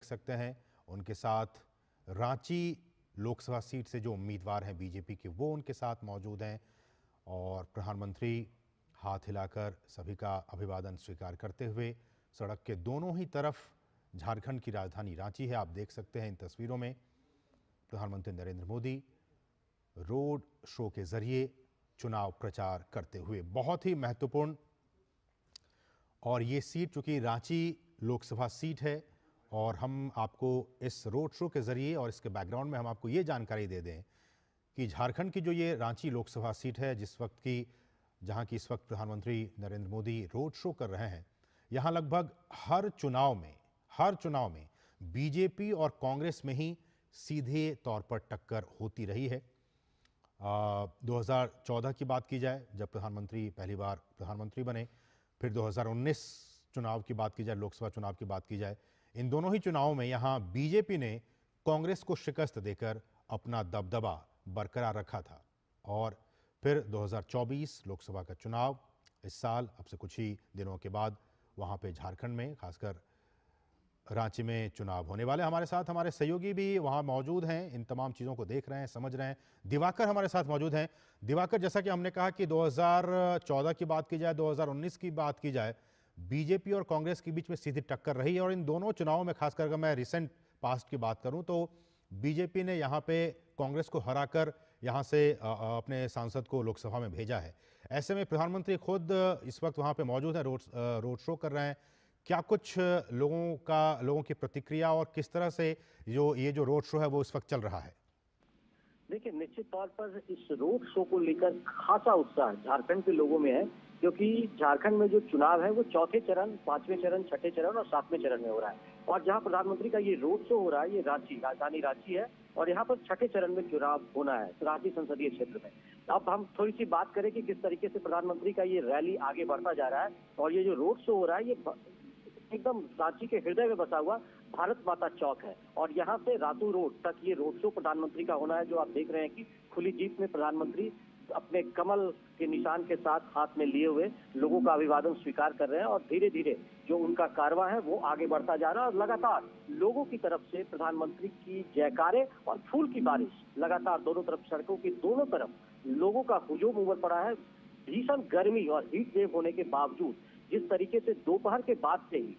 सकते हैं उनके साथ रांची लोकसभा सीट से जो उम्मीदवार हैं बीजेपी के, वो उनके साथ मौजूद हैं और प्रधानमंत्री हाथ हिलाकर सभी का अभिवादन स्वीकार करते हुए सड़क के दोनों ही तरफ झारखंड की राजधानी रांची है। आप देख सकते हैं इन तस्वीरों में प्रधानमंत्री नरेंद्र मोदी रोड शो के जरिए चुनाव प्रचार करते हुए। बहुत ही महत्वपूर्ण और ये सीट चूंकि रांची लोकसभा सीट है और हम आपको इस रोड शो के जरिए और इसके बैकग्राउंड में हम आपको ये जानकारी दे दें कि झारखंड की जो ये रांची लोकसभा सीट है जहां की इस वक्त प्रधानमंत्री नरेंद्र मोदी रोड शो कर रहे हैं, यहां लगभग हर चुनाव में बीजेपी और कांग्रेस में ही सीधे तौर पर टक्कर होती रही है। 2014 की बात की जाए जब प्रधानमंत्री पहली बार प्रधानमंत्री बने, फिर 2019 चुनाव की बात की जाए, लोकसभा चुनाव की बात की जाए, इन दोनों ही चुनावों में यहां बीजेपी ने कांग्रेस को शिकस्त देकर अपना दबदबा बरकरार रखा था। और फिर 2024 लोकसभा का चुनाव इस साल अब से कुछ ही दिनों के बाद वहां पे झारखंड में खासकर रांची में चुनाव होने वाले। हमारे साथ हमारे सहयोगी भी वहां मौजूद हैं, इन तमाम चीज़ों को देख रहे हैं, समझ रहे हैं। दिवाकर हमारे साथ मौजूद हैं। दिवाकर, जैसा कि हमने कहा कि 2014 की बात की जाए, 2019 की बात की जाए, बीजेपी और कांग्रेस के बीच में सीधी टक्कर रही है और इन दोनों चुनावों में खासकर अगर मैं रिसेंट पास्ट की बात करूं तो बीजेपी ने यहाँ पे कांग्रेस को हराकर यहाँ से अपने सांसद को लोकसभा में भेजा है। ऐसे में प्रधानमंत्री खुद इस वक्त वहाँ पे मौजूद हैं, रोड शो कर रहे हैं। क्या कुछ लोगों की प्रतिक्रिया और किस तरह से ये जो रोड शो है वो इस वक्त चल रहा है? देखिए, निश्चित तौर पर इस रोड शो को लेकर खासा उत्साह झारखंड के लोगों में है, क्योंकि झारखंड में जो चुनाव है वो चौथे चरण, पांचवें चरण, छठे चरण और सातवें चरण में हो रहा है। और जहां प्रधानमंत्री का ये रोड शो हो रहा है, ये राजधानी रांची है और यहाँ पर छठे चरण में चुनाव होना है रांची संसदीय क्षेत्र में। अब हम थोड़ी सी बात करें कि किस तरीके से प्रधानमंत्री का ये रैली आगे बढ़ता जा रहा है। और ये जो रोड शो हो रहा है, ये एकदम रांची के हृदय में बसा हुआ भारत माता चौक है और यहाँ से रातू रोड तक ये रोड शो प्रधानमंत्री का होना है। जो आप देख रहे हैं कि खुली जीप में प्रधानमंत्री अपने कमल के निशान के साथ हाथ में लिए हुए लोगों का अभिवादन स्वीकार कर रहे हैं और धीरे धीरे जो उनका कारवां है वो आगे बढ़ता जा रहा है। और लगातार लोगों की तरफ से प्रधानमंत्री की जयकारे और फूल की बारिश लगातार दोनों तरफ, सड़कों की दोनों तरफ लोगों का हुजूम उमड़ पड़ा है। भीषण गर्मी और हीट वेव होने के बावजूद जिस तरीके से दोपहर के बाद से ही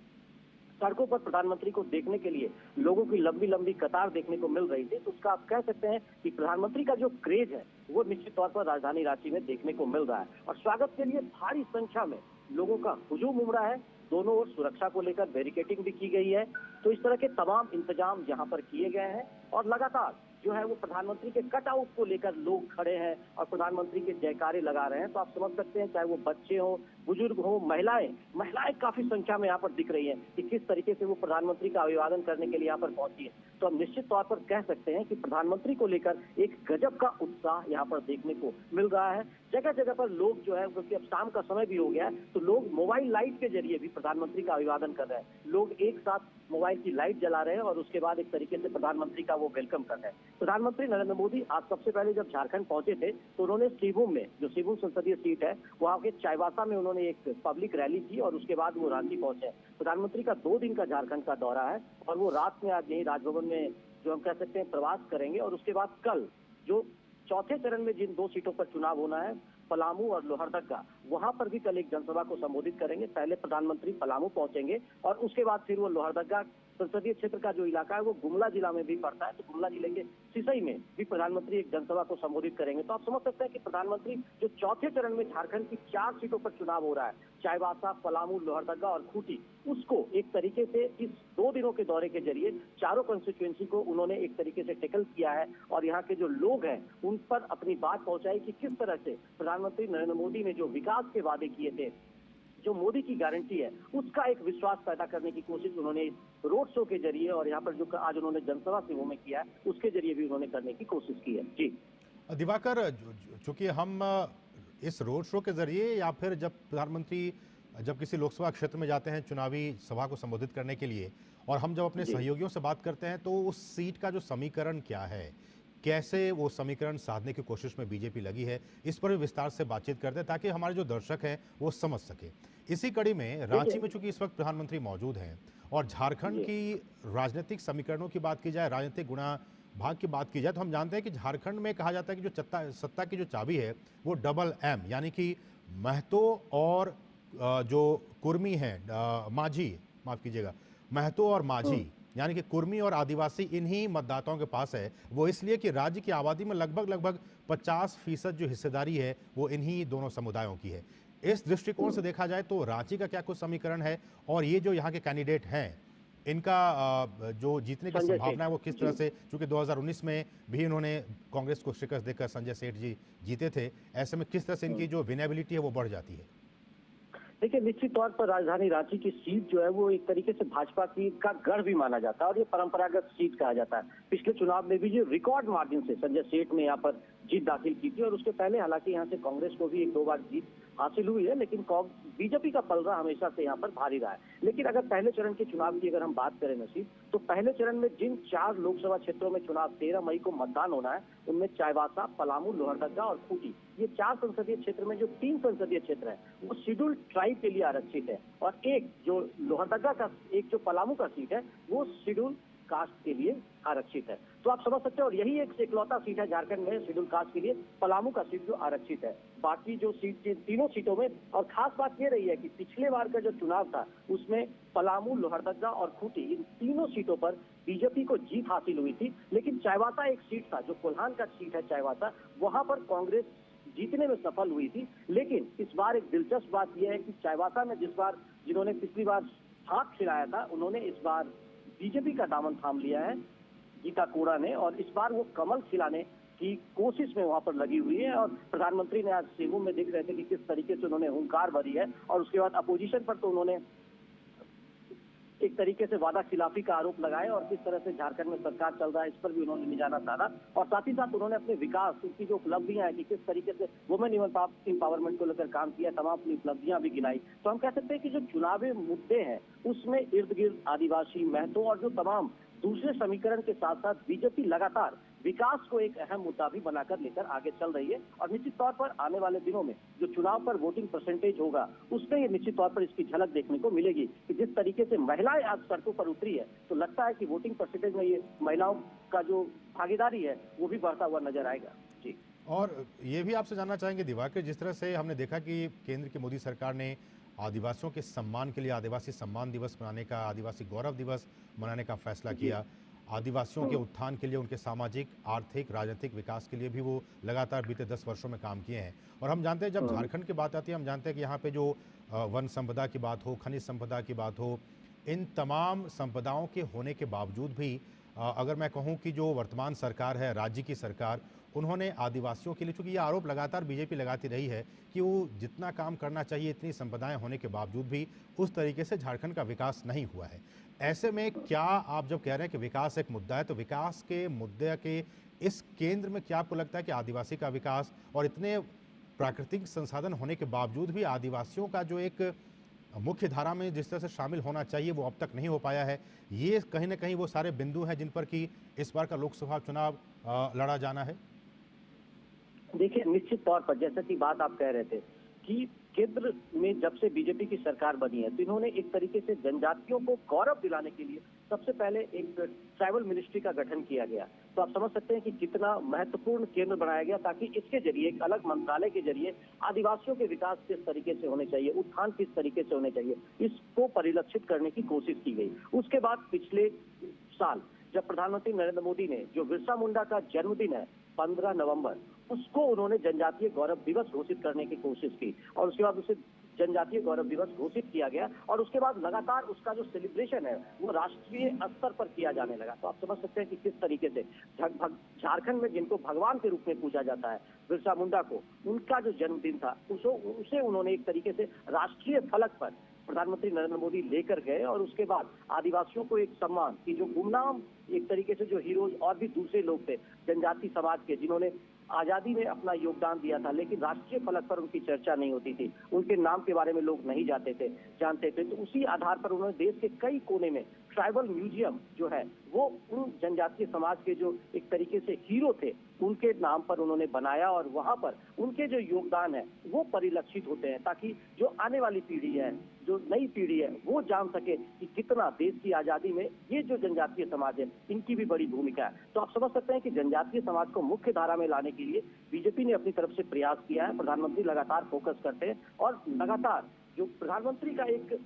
सड़कों पर प्रधानमंत्री को देखने के लिए लोगों की लंबी लंबी कतार देखने को मिल रही थी, तो उसका आप कह सकते हैं कि प्रधानमंत्री का जो क्रेज है वो निश्चित तौर पर राजधानी रांची में देखने को मिल रहा है। और स्वागत के लिए भारी संख्या में लोगों का हुजूम उमड़ा है। दोनों ओर सुरक्षा को लेकर बैरिकेडिंग भी की गई है। तो इस तरह के तमाम इंतजाम यहाँ पर किए गए हैं और लगातार जो है वो प्रधानमंत्री के कटआउट को लेकर लोग खड़े हैं और प्रधानमंत्री के जयकारे लगा रहे हैं। तो आप समझ सकते हैं, चाहे वो बच्चे हो, बुजुर्ग हो, महिलाएं काफी संख्या में यहाँ पर दिख रही हैं कि किस तरीके से वो प्रधानमंत्री का अभिवादन करने के लिए यहाँ पर पहुंची है। तो हम निश्चित तौर पर कह सकते हैं कि प्रधानमंत्री को लेकर एक गजब का उत्साह यहाँ पर देखने को मिल रहा है। जगह जगह पर लोग जो है, क्योंकि अब शाम का समय भी हो गया है, तो लोग मोबाइल लाइट के जरिए भी प्रधानमंत्री का अभिवादन कर रहे हैं। लोग एक साथ मोबाइल की लाइट जला रहे हैं और उसके बाद एक तरीके से प्रधानमंत्री का वो वेलकम कर रहे हैं। प्रधानमंत्री नरेंद्र मोदी आज सबसे पहले जब झारखंड पहुंचे थे तो उन्होंने सिंहभूम में, जो सिंहभूम संसदीय सीट है, वहां के चाईबासा में उन्होंने एक पब्लिक रैली की और उसके बाद वो रांची पहुंचे। प्रधानमंत्री का 2 दिन का झारखंड का दौरा है और वो रात में आज यही राजभवन में जो हम कह सकते हैं प्रवास करेंगे। और उसके बाद कल जो चौथे चरण में जिन 2 सीटों पर चुनाव होना है, पलामू और लोहरदगा, वहां पर भी कल एक जनसभा को संबोधित करेंगे। पहले प्रधानमंत्री पलामू पहुंचेंगे और उसके बाद फिर वो लोहरदगा संसदीय क्षेत्र का जो इलाका है वो गुमला जिला में भी पड़ता है, तो गुमला जिले के सिसई में भी प्रधानमंत्री एक जनसभा को संबोधित करेंगे। तो आप समझ सकते हैं कि प्रधानमंत्री जो चौथे चरण में झारखंड की 4 सीटों पर चुनाव हो रहा है, चाईबासा, पलामू, लोहरदगा और खूंटी, उसको एक तरीके से इस 2 दिनों के दौरे के जरिए चारों कंस्टिट्यूएंसी को उन्होंने एक तरीके से टेकल किया है और यहाँ के जो लोग हैं उन पर अपनी बात पहुंचाई कि किस तरह से प्रधानमंत्री नरेंद्र मोदी ने जो विकास के वादे किए थे, जो मोदी की गारंटी है, उसका एक विश्वास पैदा करने की कोशिश उन्होंने रोड शो के जरिए और यहाँ पर जो आज उन्होंने जनसभा सिंहभूम में किया है उसके जरिए भी उन्होंने करने की कोशिश की है। जी दिवाकर, चूंकि हम इस रोड शो के जरिए या फिर जब प्रधानमंत्री जब किसी लोकसभा क्षेत्र में जाते हैं चुनावी सभा को संबोधित करने के लिए और हम जब अपने सहयोगियों से बात करते हैं तो उस सीट का जो समीकरण क्या है, कैसे वो समीकरण साधने की कोशिश में बीजेपी लगी है, इस पर भी विस्तार से बातचीत करते हैं ताकि हमारे जो दर्शक हैं वो समझ सके। इसी कड़ी में रांची में चूंकि इस वक्त प्रधानमंत्री मौजूद हैं और झारखंड जी। की राजनीतिक समीकरणों की बात की जाए, राजनीतिक गुणा भाग की बात की जाए, तो हम जानते हैं कि झारखंड में कहा जाता है कि जो सत्ता की जो चाबी है वो डबल एम, यानी कि महतो और जो कुर्मी हैं, माझी, माफ कीजिएगा, महतो और माझी, हम्म। यानी कि कुर्मी और आदिवासी इन्हीं मतदाताओं के पास है। वो इसलिए कि राज्य की आबादी में लगभग लगभग 50% जो हिस्सेदारी है वो इन्हीं दोनों समुदायों की है। इस दृष्टिकोण से देखा जाए तो रांची का क्या कुछ समीकरण है, और ये जो यहाँ के कैंडिडेट हैं इनका जो जीतने की संजय संभावना सेठ। है वो किस तरह जी। से, क्योंकि 2019 में भी इन्होंने कांग्रेस को शिकस्त देकर संजय सेठ जी जीते थे, ऐसे में किस तरह से इनकी जो विनेबिलिटी है वो बढ़ जाती है? देखिए, निश्चित तौर पर राजधानी रांची की सीट जो है वो एक तरीके से भाजपा की का गढ़ भी माना जाता है और ये परंपरागत सीट कहा जाता है। पिछले चुनाव में भी जो रिकॉर्ड मार्जिन से संजय सेठ ने यहाँ पर जीत दाखिल की थी और उसके पहले हालांकि यहाँ से कांग्रेस को भी एक दो बार जीत हासिल हुई है, लेकिन बीजेपी का पलड़ा हमेशा से यहाँ पर भारी रहा है। लेकिन अगर पहले चरण के चुनाव की अगर हम बात करें नसीब, तो पहले चरण में जिन 4 लोकसभा क्षेत्रों में चुनाव 13 मई को मतदान होना है, उनमें चाईबासा, पलामू, लोहरदगा और खूंटी, ये 4 संसदीय क्षेत्र में जो 3 संसदीय क्षेत्र है वो शेड्यूल्ड ट्राइब के लिए आरक्षित है और एक जो लोहरदगा का, एक जो पलामू का सीट है वो शेड्यूल कास्ट के लिए आरक्षित है। तो आप समझ सकते हैं, और यही एक इकलौता सीट है झारखंड में शेड्यूल कास्ट के लिए, पलामू का सीट जो आरक्षित है। बाकी जो सीट, तीनों सीटों में, और खास बात ये रही है कि पिछले बार का जो चुनाव था उसमें पलामू, लोहरदगा और खूंटी, इन तीनों सीटों पर बीजेपी को जीत हासिल हुई थी। लेकिन चाईबासा एक सीट था, जो कोल्हान का सीट है चाईबासा, वहां पर कांग्रेस जीतने में सफल हुई थी। लेकिन इस बार एक दिलचस्प बात यह है कि चाईबासा में जिन्होंने पिछली बार हाथ खिलाया था, उन्होंने इस बार बीजेपी का दामन थाम लिया है गीता कोड़ा ने, और इस बार वो कमल खिलाने की कोशिश में वहां पर लगी हुई है। और प्रधानमंत्री ने आज सिंहभूम में दिख रहे थे कि किस तरीके से उन्होंने हुंकार भरी है, और उसके बाद अपोजिशन पर तो उन्होंने एक तरीके से वादा खिलाफी का आरोप लगाया और किस तरह से झारखंड में सरकार चल रहा है इस पर भी उन्होंने निशाना साधा। और साथ ही साथ उन्होंने अपने विकास, उनकी जो उपलब्धियां हैं कि किस तरीके से वुमेन एम्पावरमेंट को लेकर काम किया, तमाम अपनी उपलब्धियां भी गिनाई। तो हम कह सकते हैं कि जो चुनावी मुद्दे हैं उसमें इर्द गिर्द आदिवासी, महतो और जो तमाम दूसरे समीकरण के साथ साथ बीजेपी लगातार विकास को एक अहम मुद्दा भी बनाकर लेकर आगे चल रही है। और निश्चित तौर पर आने वाले दिनों में जो चुनाव पर वोटिंग परसेंटेज होगा उसमें ये निश्चित तौर पर इसकी झलक देखने को मिलेगी कि जिस तरीके से महिलाएं आज सड़कों पर उतरी है, तो लगता है कि वोटिंग परसेंटेज में ये महिलाओं का जो भागीदारी है वो भी बढ़ता हुआ नजर आएगा। जी। और ये भी आपसे जानना चाहेंगे दिवाकर, जिस तरह से हमने देखा कि केंद्र की मोदी सरकार ने आदिवासियों के सम्मान के लिए आदिवासी सम्मान दिवस मनाने का, आदिवासी गौरव दिवस मनाने का फैसला जी। किया, आदिवासियों के उत्थान के लिए, उनके सामाजिक, आर्थिक, राजनीतिक विकास के लिए भी वो लगातार बीते 10 वर्षों में काम किए हैं। और हम जानते हैं जब झारखंड की बात आती है, हम जानते हैं कि यहाँ पे जो वन संपदा की बात हो, खनिज संपदा की बात हो, इन तमाम संपदाओं के होने के बावजूद भी अगर मैं कहूँ कि जो वर्तमान सरकार है, राज्य की सरकार, उन्होंने आदिवासियों के लिए, चूंकि ये आरोप लगातार बीजेपी लगाती रही है कि वो जितना काम करना चाहिए, इतनी संपदाएं होने के बावजूद भी उस तरीके से झारखंड का विकास नहीं हुआ है। ऐसे में क्या आप जब कह रहे हैं कि विकास एक मुद्दा है, तो विकास के मुद्दे के इस केंद्र में क्या आपको लगता है कि आदिवासी का विकास, और इतने प्राकृतिक संसाधन होने के बावजूद भी आदिवासियों का जो एक मुख्य धारा में जिस तरह से शामिल होना चाहिए वो अब तक नहीं हो पाया है, ये कहीं ना कहीं वो सारे बिंदु हैं जिन पर कि इस बार का लोकसभा चुनाव लड़ा जाना है? देखिए, निश्चित तौर पर जैसा कि बात आप कह रहे थे कि केंद्र में जब से बीजेपी की सरकार बनी है तो इन्होंने एक तरीके से जनजातियों को गौरव दिलाने के लिए सबसे पहले एक ट्राइबल मिनिस्ट्री का गठन किया गया। तो आप समझ सकते हैं कि कितना महत्वपूर्ण केंद्र बनाया गया, ताकि इसके जरिए, एक अलग मंत्रालय के जरिए आदिवासियों के विकास किस तरीके से होने चाहिए, उत्थान किस तरीके से होने चाहिए, इसको परिलक्षित करने की कोशिश की गई। उसके बाद पिछले साल जब प्रधानमंत्री नरेंद्र मोदी ने, जो बिरसा मुंडा का जन्मदिन है 15 नवंबर, उसको उन्होंने जनजातीय गौरव दिवस घोषित करने की कोशिश की और उसके बाद उसे जनजातीय गौरव दिवस घोषित किया गया और उसके बाद लगातार उसका जो सेलिब्रेशन है वो राष्ट्रीय स्तर पर किया जाने लगा। तो आप समझ सकते हैं कि किस तरीके से झारखंड में जिनको भगवान के रूप में पूजा जाता है, बिरसा मुंडा को, उनका जो जन्मदिन था उसे उन्होंने एक तरीके से राष्ट्रीय फलक पर प्रधानमंत्री नरेंद्र मोदी लेकर गए और उसके बाद आदिवासियों को एक सम्मान की, जो गुमनाम एक तरीके से जो हीरोज और भी दूसरे लोग थे जनजाति समाज के, जिन्होंने आजादी में अपना योगदान दिया था, लेकिन राष्ट्रीय फलक पर उनकी चर्चा नहीं होती थी, उनके नाम के बारे में लोग नहीं जानते थे। तो उसी आधार पर उन्होंने देश के कई कोने में ट्राइबल म्यूजियम जो है वो उन जनजातीय समाज के जो एक तरीके से हीरो थे उनके नाम पर उन्होंने बनाया, और वहां पर उनके जो योगदान है वो परिलक्षित होते हैं, ताकि जो आने वाली पीढ़ी है, जो नई पीढ़ी है, वो जान सके कि कितना देश की आजादी में ये जो जनजातीय समाज है इनकी भी बड़ी भूमिका है। तो आप समझ सकते हैं कि जनजातीय समाज को मुख्य धारा में लाने के लिए बीजेपी ने अपनी तरफ से प्रयास किया है। प्रधानमंत्री लगातार फोकस करते हैं, और लगातार जो प्रधानमंत्री का एक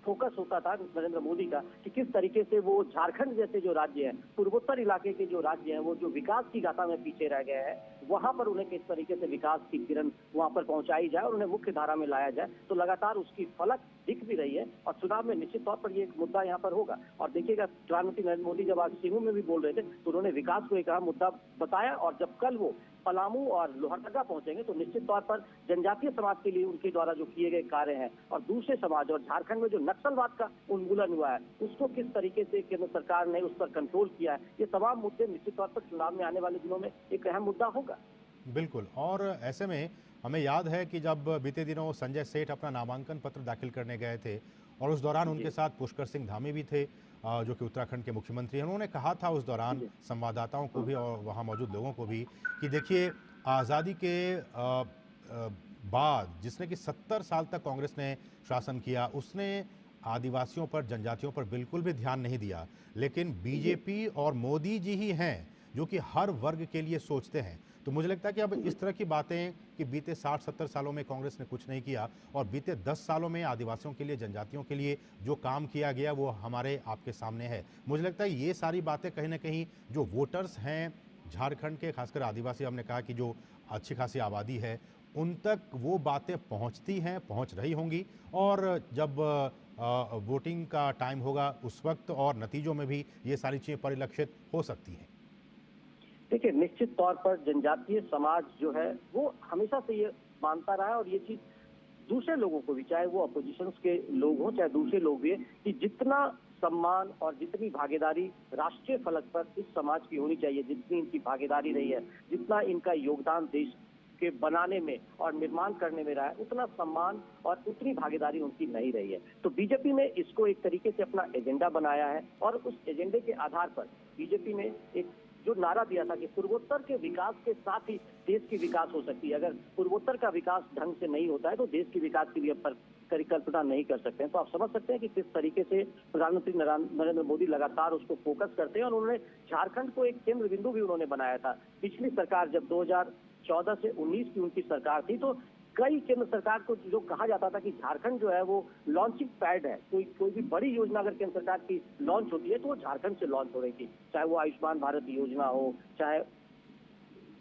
फोकस होता था नरेंद्र मोदी का कि किस तरीके से वो झारखंड जैसे जो राज्य हैं, पूर्वोत्तर इलाके के जो राज्य हैं, वो जो विकास की गाथा में पीछे रह गए हैं, वहां पर उन्हें किस तरीके से विकास की किरण वहां पर पहुंचाई जाए और उन्हें मुख्य धारा में लाया जाए। तो लगातार उसकी फलक दिख भी रही है, और चुनाव में निश्चित तौर पर ये एक मुद्दा यहाँ पर होगा। और देखिएगा, प्रधानमंत्री नरेंद्र मोदी जब आज सीमू में भी बोल रहे थे तो उन्होंने विकास को एक अहम मुद्दा बताया, और जब कल वो पलामू और लोहरदगा पहुंचेंगे तो निश्चित तौर पर जनजातीय समाज के लिए उनके द्वारा जो किए गए कार्य हैं, और दूसरे समाज और झारखंड में जो नक्सलवाद का उन्मूलन हुआ है उसको किस तरीके से केंद्र सरकार ने उस पर कंट्रोल किया है, ये तमाम मुद्दे निश्चित तौर पर चुनाव में आने वाले दिनों में एक अहम मुद्दा होगा। बिल्कुल। और ऐसे में हमें याद है कि जब बीते दिनों संजय सेठ अपना नामांकन पत्र दाखिल करने गए थे और उस दौरान उनके साथ पुष्कर सिंह धामी भी थे, जो कि उत्तराखंड के मुख्यमंत्री हैं। उन्होंने कहा था उस दौरान संवाददाताओं को भी और वहाँ मौजूद लोगों को भी कि देखिए, आज़ादी के बाद जिसने कि 70 साल तक कांग्रेस ने शासन किया, उसने आदिवासियों पर, जनजातियों पर बिल्कुल भी ध्यान नहीं दिया। लेकिन बीजेपी और मोदी जी ही हैं जो कि हर वर्ग के लिए सोचते हैं। तो मुझे लगता है कि अब इस तरह की बातें कि बीते 60-70 सालों में कांग्रेस ने कुछ नहीं किया और बीते 10 सालों में आदिवासियों के लिए, जनजातियों के लिए जो काम किया गया वो हमारे आपके सामने है। मुझे लगता है ये सारी बातें कहीं ना कहीं जो वोटर्स हैं झारखंड के, खासकर आदिवासी, हमने कहा कि जो अच्छी खासी आबादी है, उन तक वो बातें पहुंचती हैं, पहुंच रही होंगी। और जब वोटिंग का टाइम होगा उस वक्त और नतीजों में भी ये सारी चीज़ें परिलक्षित हो सकती हैं। देखिए, निश्चित तौर पर जनजातीय समाज जो है वो हमेशा से ये मानता रहा है, और ये चीज दूसरे लोगों को भी, चाहे वो अपोजिशन के लोग हों चाहे दूसरे लोग भी, कि जितना सम्मान और जितनी भागीदारी राष्ट्रीय फलक पर इस समाज की होनी चाहिए, जितनी इनकी भागीदारी रही है, जितना इनका योगदान देश के बनाने में और निर्माण करने में रहा है, उतना सम्मान और उतनी भागीदारी उनकी नहीं रही है। तो बीजेपी ने इसको एक तरीके से अपना एजेंडा बनाया है, और उस एजेंडे के आधार पर बीजेपी ने एक जो नारा दिया था कि पूर्वोत्तर के विकास के साथ ही देश की विकास हो सकती है। अगर पूर्वोत्तर का विकास ढंग से नहीं होता है तो देश की विकास की भी परिकल्पना नहीं कर सकते हैं। तो आप समझ सकते हैं कि किस तरीके से प्रधानमंत्री नरेंद्र मोदी लगातार उसको फोकस करते हैं, और उन्होंने झारखंड को एक केंद्र बिंदु भी उन्होंने बनाया था। पिछली सरकार जब 2014 से 19 की उनकी सरकार थी, तो कई केंद्र सरकार को जो कहा जाता था कि झारखंड जो है वो लॉन्चिंग पैड है, कोई भी बड़ी योजना अगर केंद्र सरकार की लॉन्च होती है तो वो झारखंड से लॉन्च हो रही थी, चाहे वो आयुष्मान भारत योजना हो, चाहे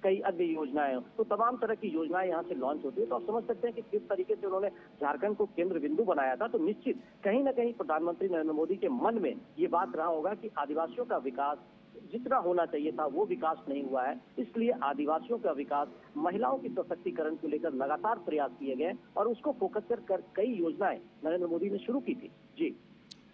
कई अन्य योजनाएं हो, तो तमाम तरह की योजनाएं यहाँ से लॉन्च होती है। तो आप समझ सकते हैं कि किस तरीके से उन्होंने झारखंड को केंद्र बिंदु बनाया था। तो निश्चित कहीं ना कहीं प्रधानमंत्री नरेंद्र मोदी के मन में ये बात रहा होगा कि आदिवासियों का विकास जितना होना चाहिए था वो विकास नहीं हुआ है, इसलिए आदिवासियों का विकास, महिलाओं की सशक्तिकरण को लेकर लगातार प्रयास किए गए, और उसको फोकस कर कई योजनाएं नरेंद्र मोदी ने शुरू की थी। जी,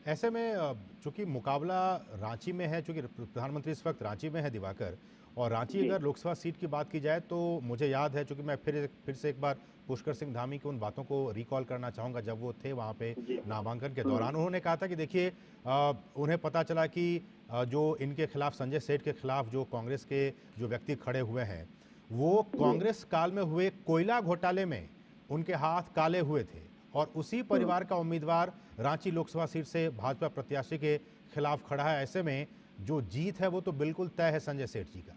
ऐसे में चूंकि मुकाबला रांची में है, चूंकि प्रधानमंत्री इस वक्त रांची में है दिवाकर, और रांची अगर लोकसभा सीट की बात की जाए तो मुझे याद है, चूंकि मैं फिर से एक बार पुष्कर सिंह धामी की उन बातों को रिकॉल करना चाहूँगा जब वो थे वहाँ पे नामांकन के दौरान। उन्होंने कहा था कि देखिए, उन्हें पता चला कि जो इनके खिलाफ, संजय सेठ के खिलाफ जो कांग्रेस के जो व्यक्ति खड़े हुए हैं, वो कांग्रेस काल में हुए कोयला घोटाले में उनके हाथ काले हुए थे, और उसी परिवार का उम्मीदवार रांची लोकसभा सीट से भाजपा प्रत्याशी के खिलाफ खड़ा है। ऐसे में जो जीत है वो तो बिल्कुल तय है संजय सेठ जी का।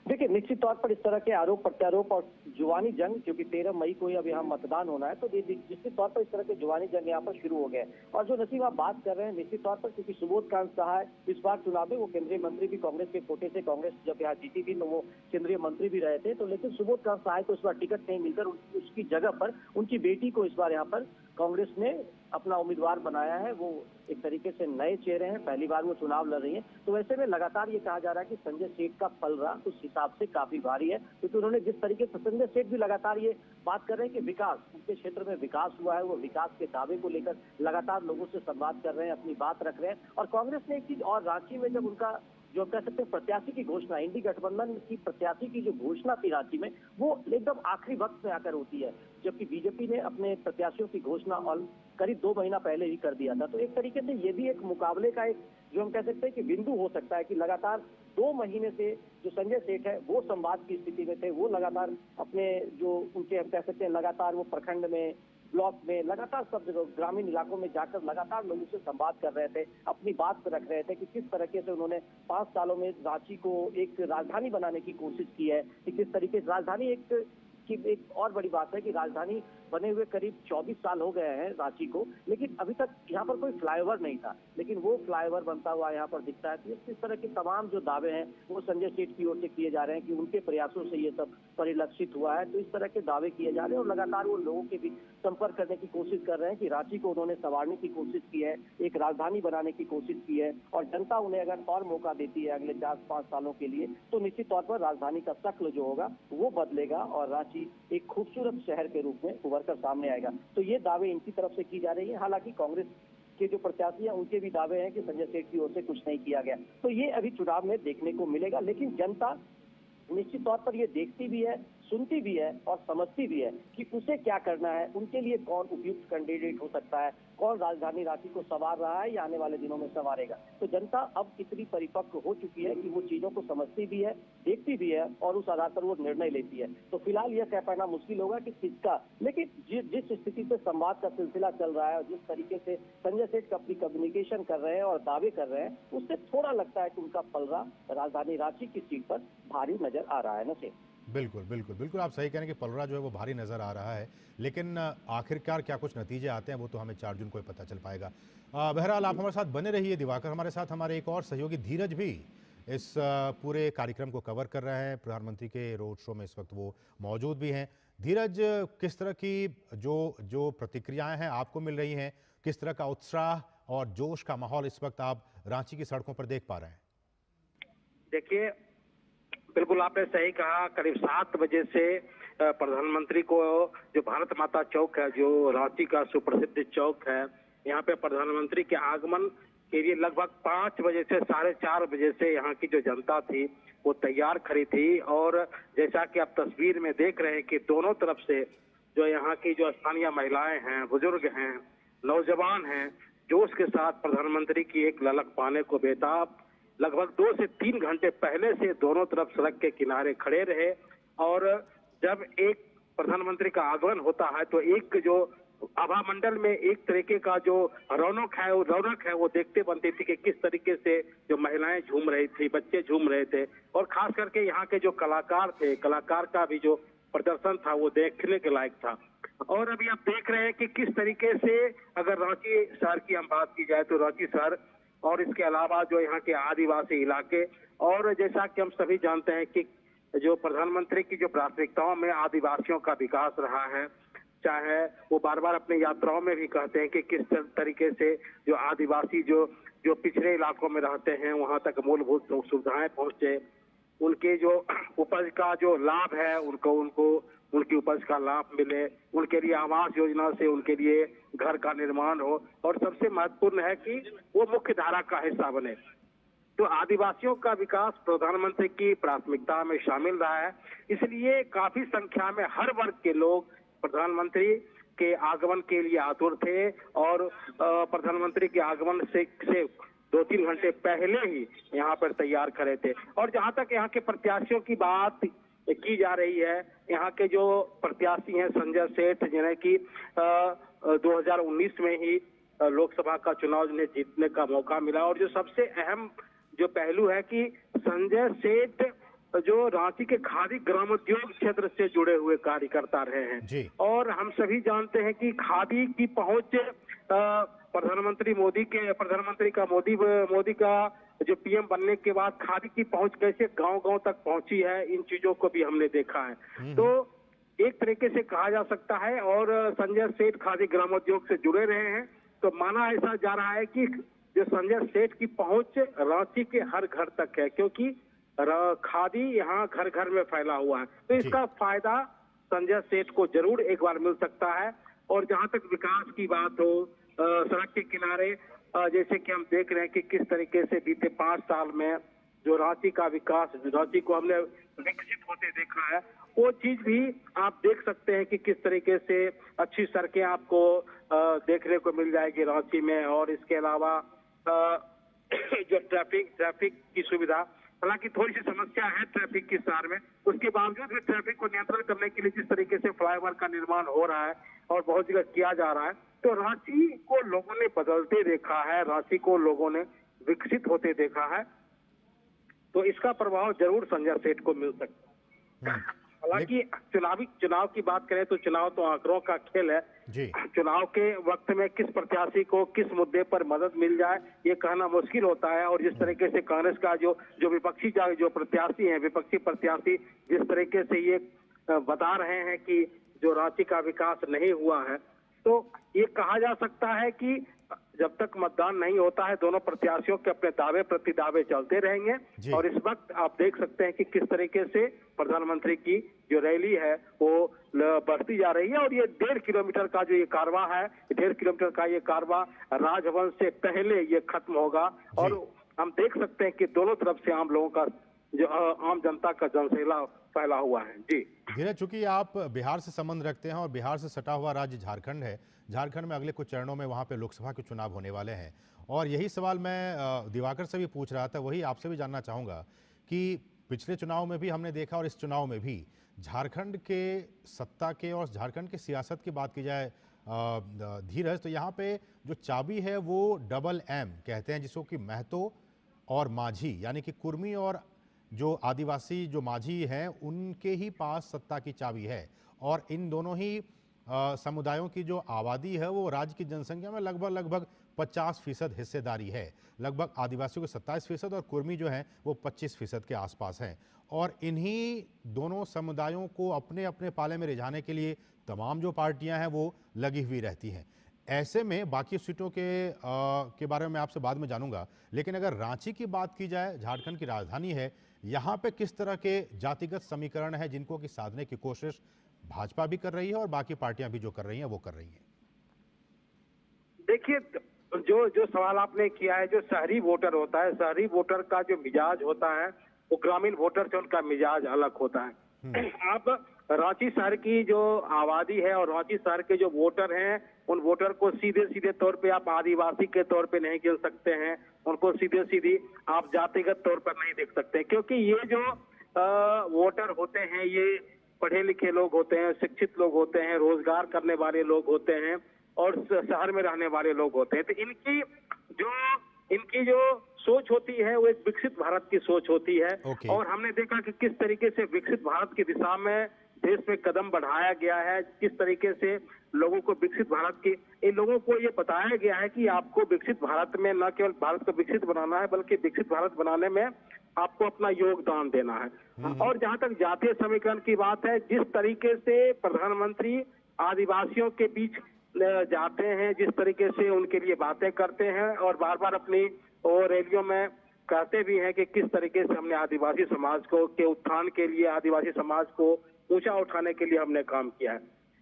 देखिए, निश्चित तौर पर इस तरह के आरोप प्रत्यारोप और जुबानी जंग, क्योंकि 13 मई को ही अब यहाँ मतदान होना है, तो निश्चित तौर पर इस तरह के जुबानी जंग यहाँ पर शुरू हो गए। और जो नसीब आप बात कर रहे हैं, निश्चित तौर पर क्योंकि सुबोध कांत सहाय इस बार चुनाव में वो केंद्रीय मंत्री भी कांग्रेस के कोटे से, कांग्रेस जब यहाँ जीती थी तो वो केंद्रीय मंत्री भी रहे थे, तो लेकिन सुबोध कांत सहाय को इस बार टिकट नहीं मिलकर उसकी जगह पर उनकी बेटी को इस बार यहाँ पर कांग्रेस ने अपना उम्मीदवार बनाया है। वो एक तरीके से नए चेहरे हैं, पहली बार वो चुनाव लड़ रही हैं। तो ऐसे में लगातार ये कहा जा रहा है कि संजय सेठ का पलड़ा उस हिसाब से काफी भारी है, क्योंकि उन्होंने जिस तरीके से, संजय सेठ भी लगातार ये बात कर रहे हैं कि विकास, उनके क्षेत्र में विकास हुआ है, वो विकास के दावे को लेकर लगातार लोगों से संवाद कर रहे हैं, अपनी बात रख रहे हैं। और कांग्रेस ने एक चीज और, रांची में जब उनका जो कह सकते हैं प्रत्याशी की घोषणा, इंडी गठबंधन की प्रत्याशी की जो घोषणा थी रांची में, वो एकदम आखिरी वक्त में आकर होती है, जबकि बीजेपी ने अपने प्रत्याशियों की घोषणा और करीब 2 महीना पहले ही कर दिया था। तो एक तरीके से ये भी एक मुकाबले का एक जो हम कह सकते हैं कि बिंदु हो सकता है कि लगातार 2 महीने से जो संजय सेठ है वो संवाद की स्थिति में थे, वो लगातार अपने जो उनके हम कह सकते हैं लगातार वो प्रखंड में, ब्लॉक में, लगातार सब जगह ग्रामीण इलाकों में जाकर लगातार लोगों से संवाद कर रहे थे, अपनी बात रख रहे थे कि किस तरीके से उन्होंने 5 सालों में रांची को एक राजधानी बनाने की कोशिश की है, कि किस तरीके से राजधानी एक और बड़ी बात है कि राजधानी बने हुए करीब 24 साल हो गए हैं रांची को, लेकिन अभी तक यहाँ पर कोई फ्लाईओवर नहीं था, लेकिन वो फ्लाईओवर बनता हुआ यहाँ पर दिखता है। तो इस तरह के तमाम जो दावे हैं वो संजय सेठ की ओर से किए जा रहे हैं कि उनके प्रयासों से ये सब परिलक्षित हुआ है। तो इस तरह के दावे किए जा रहे हैं और लगातार वो लोगों के बीच संपर्क करने की कोशिश कर रहे हैं कि रांची को उन्होंने संवारने की कोशिश की है, एक राजधानी बनाने की कोशिश की है, और जनता उन्हें अगर और मौका देती है अगले 4-5 सालों के लिए, तो निश्चित तौर पर राजधानी का शक्ल जो होगा वो बदलेगा और रांची एक खूबसूरत शहर के रूप में उभर कर सामने आएगा। तो ये दावे इनकी तरफ से की जा रही है। हालांकि कांग्रेस के जो प्रत्याशी हैं उनके भी दावे हैं कि संजय सेठ की ओर से कुछ नहीं किया गया। तो ये अभी चुनाव में देखने को मिलेगा, लेकिन जनता निश्चित तौर पर ये देखती भी है, सुनती भी है और समझती भी है कि उसे क्या करना है, उनके लिए कौन उपयुक्त कैंडिडेट हो सकता है, कौन राजधानी रांची को संवार रहा है या आने वाले दिनों में संवारेगा। तो जनता अब इतनी परिपक्व हो चुकी है कि वो चीजों को समझती भी है, देखती भी है और उस आधार पर वो निर्णय लेती है। तो फिलहाल यह कह पाना मुश्किल होगा कि किसका, लेकिन जिस स्थिति से संवाद का सिलसिला चल रहा है और जिस तरीके से संजय सेठ अपनी कम्युनिकेशन कर रहे हैं और दावे कर रहे हैं, उससे थोड़ा लगता है कि उनका पलड़ा राजधानी रांची की सीट पर भारी नजर आ रहा है। नसीम, बिल्कुल बिल्कुल बिल्कुल, आप सही कह रहे हैं कि पलड़ा जो है वो भारी नज़र आ रहा है, लेकिन आखिरकार क्या कुछ नतीजे आते हैं वो तो हमें 4 जून को ही पता चल पाएगा। बहरहाल आप हमारे साथ बने रहिए। दिवाकर हमारे साथ हमारे एक और सहयोगी धीरज भी इस पूरे कार्यक्रम को कवर कर रहे हैं। प्रधानमंत्री के रोड शो में इस वक्त वो मौजूद भी हैं। धीरज, किस तरह की जो जो प्रतिक्रियाएं हैं आपको मिल रही हैं, किस तरह का उत्साह और जोश का माहौल इस वक्त आप रांची की सड़कों पर देख पा रहे हैं? देखिए, बिल्कुल आपने सही कहा। करीब 7 बजे से प्रधानमंत्री को जो भारत माता चौक है, जो रांची का सुप्रसिद्ध चौक है, यहाँ पे प्रधानमंत्री के आगमन के लिए लगभग 5 बजे से 4:30 बजे से यहाँ की जो जनता थी वो तैयार खड़ी थी। और जैसा कि आप तस्वीर में देख रहे हैं कि दोनों तरफ से जो यहाँ की जो स्थानीय महिलाएं हैं, बुजुर्ग हैं, नौजवान हैं, जोश के साथ प्रधानमंत्री की एक ललक पाने को बेताब लगभग 2 से 3 घंटे पहले से दोनों तरफ सड़क के किनारे खड़े रहे। और जब एक प्रधानमंत्री का आगमन होता है तो एक जो आभा मंडल में एक तरीके का जो रौनक है वो देखते बनती थी कि किस तरीके से जो महिलाएं झूम रही थी, बच्चे झूम रहे थे, और खास करके यहाँ के जो कलाकार थे, कलाकार का भी जो प्रदर्शन था वो देखने के लायक था। और अभी आप देख रहे हैं कि किस तरीके से अगर रांची शहर की हम बात की जाए तो रांची शहर और इसके अलावा जो यहाँ के आदिवासी इलाके, और जैसा कि हम सभी जानते हैं कि जो प्रधानमंत्री की जो प्राथमिकताओं में आदिवासियों का विकास रहा है, चाहे वो बार बार अपने यात्राओं में भी कहते हैं कि किस तरीके से जो आदिवासी जो पिछड़े इलाकों में रहते हैं वहां तक मूलभूत सुविधाएं पहुंचे, उनके जो उपज का जो लाभ है उनको उनकी उपज का लाभ मिले, उनके लिए आवास योजना से उनके लिए घर का निर्माण हो, और सबसे महत्वपूर्ण है कि वो मुख्य धारा का हिस्सा बने। तो आदिवासियों का विकास प्रधानमंत्री की प्राथमिकता में शामिल रहा है, इसलिए काफी संख्या में हर वर्ग के लोग प्रधानमंत्री के आगमन के लिए आतुर थे। और प्रधानमंत्री के आगमन से 2-3 घंटे पहले ही यहाँ पर तैयार खड़े थे। और जहाँ तक यहाँ के प्रत्याशियों की बात की जा रही है, यहाँ के जो प्रत्याशी हैं संजय सेठ, जिन्हें कि 2019 में ही लोकसभा का चुनाव जिन्हें जीतने का मौका मिला, और जो सबसे अहम जो पहलू है कि संजय सेठ जो रांची के खादी ग्रामोद्योग क्षेत्र से जुड़े हुए कार्यकर्ता रहे हैं, और हम सभी जानते हैं कि खादी की पहुंच प्रधानमंत्री मोदी का जो पीएम बनने के बाद खादी की पहुंच कैसे गांव-गांव तक पहुंची है, इन चीजों को भी हमने देखा है। तो एक तरीके से कहा जा सकता है, और संजय सेठ खादी ग्रामोद्योग से जुड़े रहे हैं, तो माना ऐसा जा रहा है कि जो संजय सेठ की पहुंच रांची के हर घर तक है, क्योंकि खादी यहाँ घर घर में फैला हुआ है। तो इसका फायदा संजय सेठ को जरूर एक बार मिल सकता है। और जहां तक विकास की बात हो, सड़क के किनारे जैसे कि हम देख रहे हैं कि किस तरीके से बीते 5 साल में जो रांची का विकास, जो रांची को हमने विकसित होते देखा है, वो चीज भी आप देख सकते हैं कि किस तरीके से अच्छी सड़कें आपको देखने को मिल जाएगी रांची में। और इसके अलावा जो ट्रैफिक की सुविधा, हालांकि थोड़ी सी समस्या है ट्रैफिक की शहर में, उसके बावजूद भी ट्रैफिक को नियंत्रण करने के लिए जिस तरीके से फ्लाईओवर का निर्माण हो रहा है और बहुत जगह किया जा रहा है, तो रांची को लोगों ने बदलते देखा है, रांची को लोगों ने विकसित होते देखा है। तो इसका प्रभाव जरूर संजय सेठ को मिल सकता है। हालांकि चुनाव की बात करें तो चुनाव तो आंकड़ों का खेल है जी। चुनाव के वक्त में किस प्रत्याशी को किस मुद्दे पर मदद मिल जाए ये कहना मुश्किल होता है। और जिस तरीके से कांग्रेस का जो विपक्षी जो प्रत्याशी हैं, विपक्षी प्रत्याशी जिस तरीके से ये बता रहे हैं कि जो रांची का विकास नहीं हुआ है, तो ये कहा जा सकता है कि जब तक मतदान नहीं होता है दोनों प्रत्याशियों के अपने दावे प्रति दावे चलते रहेंगे। और इस वक्त आप देख सकते हैं कि किस तरीके से प्रधानमंत्री की जो रैली है वो बढ़ती जा रही है। और ये 1.5 किलोमीटर का जो ये कारवा है, 1.5 किलोमीटर का ये कारवा राजभवन से पहले ये खत्म होगा। और हम देख सकते हैं कि दोनों तरफ से आम लोगों का जो आम जनता का जनसैलाब फैला हुआ है। जी धीरज, चूंकि आप बिहार से संबंध रखते हैं और बिहार से सटा हुआ राज्य झारखंड है, झारखंड में अगले कुछ चरणों में वहां पे लोकसभा के चुनाव होने वाले हैं, और यही सवाल मैं दिवाकर से भी पूछ रहा था, वही आपसे भी जानना चाहूँगा कि पिछले चुनाव में भी हमने देखा और इस चुनाव में भी झारखंड के सत्ता के और झारखंड की सियासत की बात की जाए धीरज, तो यहाँ पे जो चाबी है वो डबल एम कहते हैं, जिसको कि महतो और माझी, यानी कि कुर्मी और जो आदिवासी जो माझी हैं उनके ही पास सत्ता की चाबी है। और इन दोनों ही समुदायों की जो आबादी है वो राज्य की जनसंख्या में लगभग 50% हिस्सेदारी है। लगभग आदिवासियों के 27% और कुर्मी जो हैं वो 25% के आसपास हैं। और इन्हीं दोनों समुदायों को अपने अपने पाले में रिझाने के लिए तमाम जो पार्टियां हैं वो लगी हुई रहती हैं। ऐसे में बाकी सीटों के बारे में आपसे बाद में जानूंगा, लेकिन अगर रांची की बात की जाए, झारखंड की राजधानी है, यहाँ पे किस तरह के जातिगत समीकरण है जिनको कि साधने की कोशिश भाजपा भी कर रही है और बाकी पार्टियां भी जो कर रही हैं वो कर रही हैं? देखिए, जो सवाल आपने किया है, जो शहरी वोटर होता है, शहरी वोटर का जो मिजाज होता है वो ग्रामीण वोटर से उनका मिजाज अलग होता है। आप रांची शहर की जो आबादी है और रांची शहर के जो वोटर हैं, उन वोटर को सीधे तौर पे आप आदिवासी के तौर पे नहीं गिन सकते हैं, उनको सीधी आप जातिगत तौर पर नहीं देख सकते, क्योंकि ये जो वोटर होते हैं ये पढ़े लिखे लोग होते हैं, शिक्षित लोग होते हैं, रोजगार करने वाले लोग होते हैं और शहर में रहने वाले लोग होते हैं। तो इनकी जो सोच होती है वो एक विकसित भारत की सोच होती है। और हमने देखा कि किस तरीके से विकसित भारत की दिशा में देश में कदम बढ़ाया गया है, किस तरीके से लोगों को विकसित भारत की, इन लोगों को ये बताया गया है कि आपको विकसित भारत में न केवल भारत को विकसित बनाना है बल्कि विकसित भारत बनाने में आपको अपना योगदान देना है। और जहां तक जातीय समीकरण की बात है, जिस तरीके से प्रधानमंत्री आदिवासियों के बीच जाते हैं, जिस तरीके से उनके लिए बातें करते हैं और बार बार अपनी रैलियों में कहते भी हैं कि किस तरीके से हमने आदिवासी समाज के उत्थान के लिए, आदिवासी समाज को ऊंचा उठाने के लिए हमने काम किया है।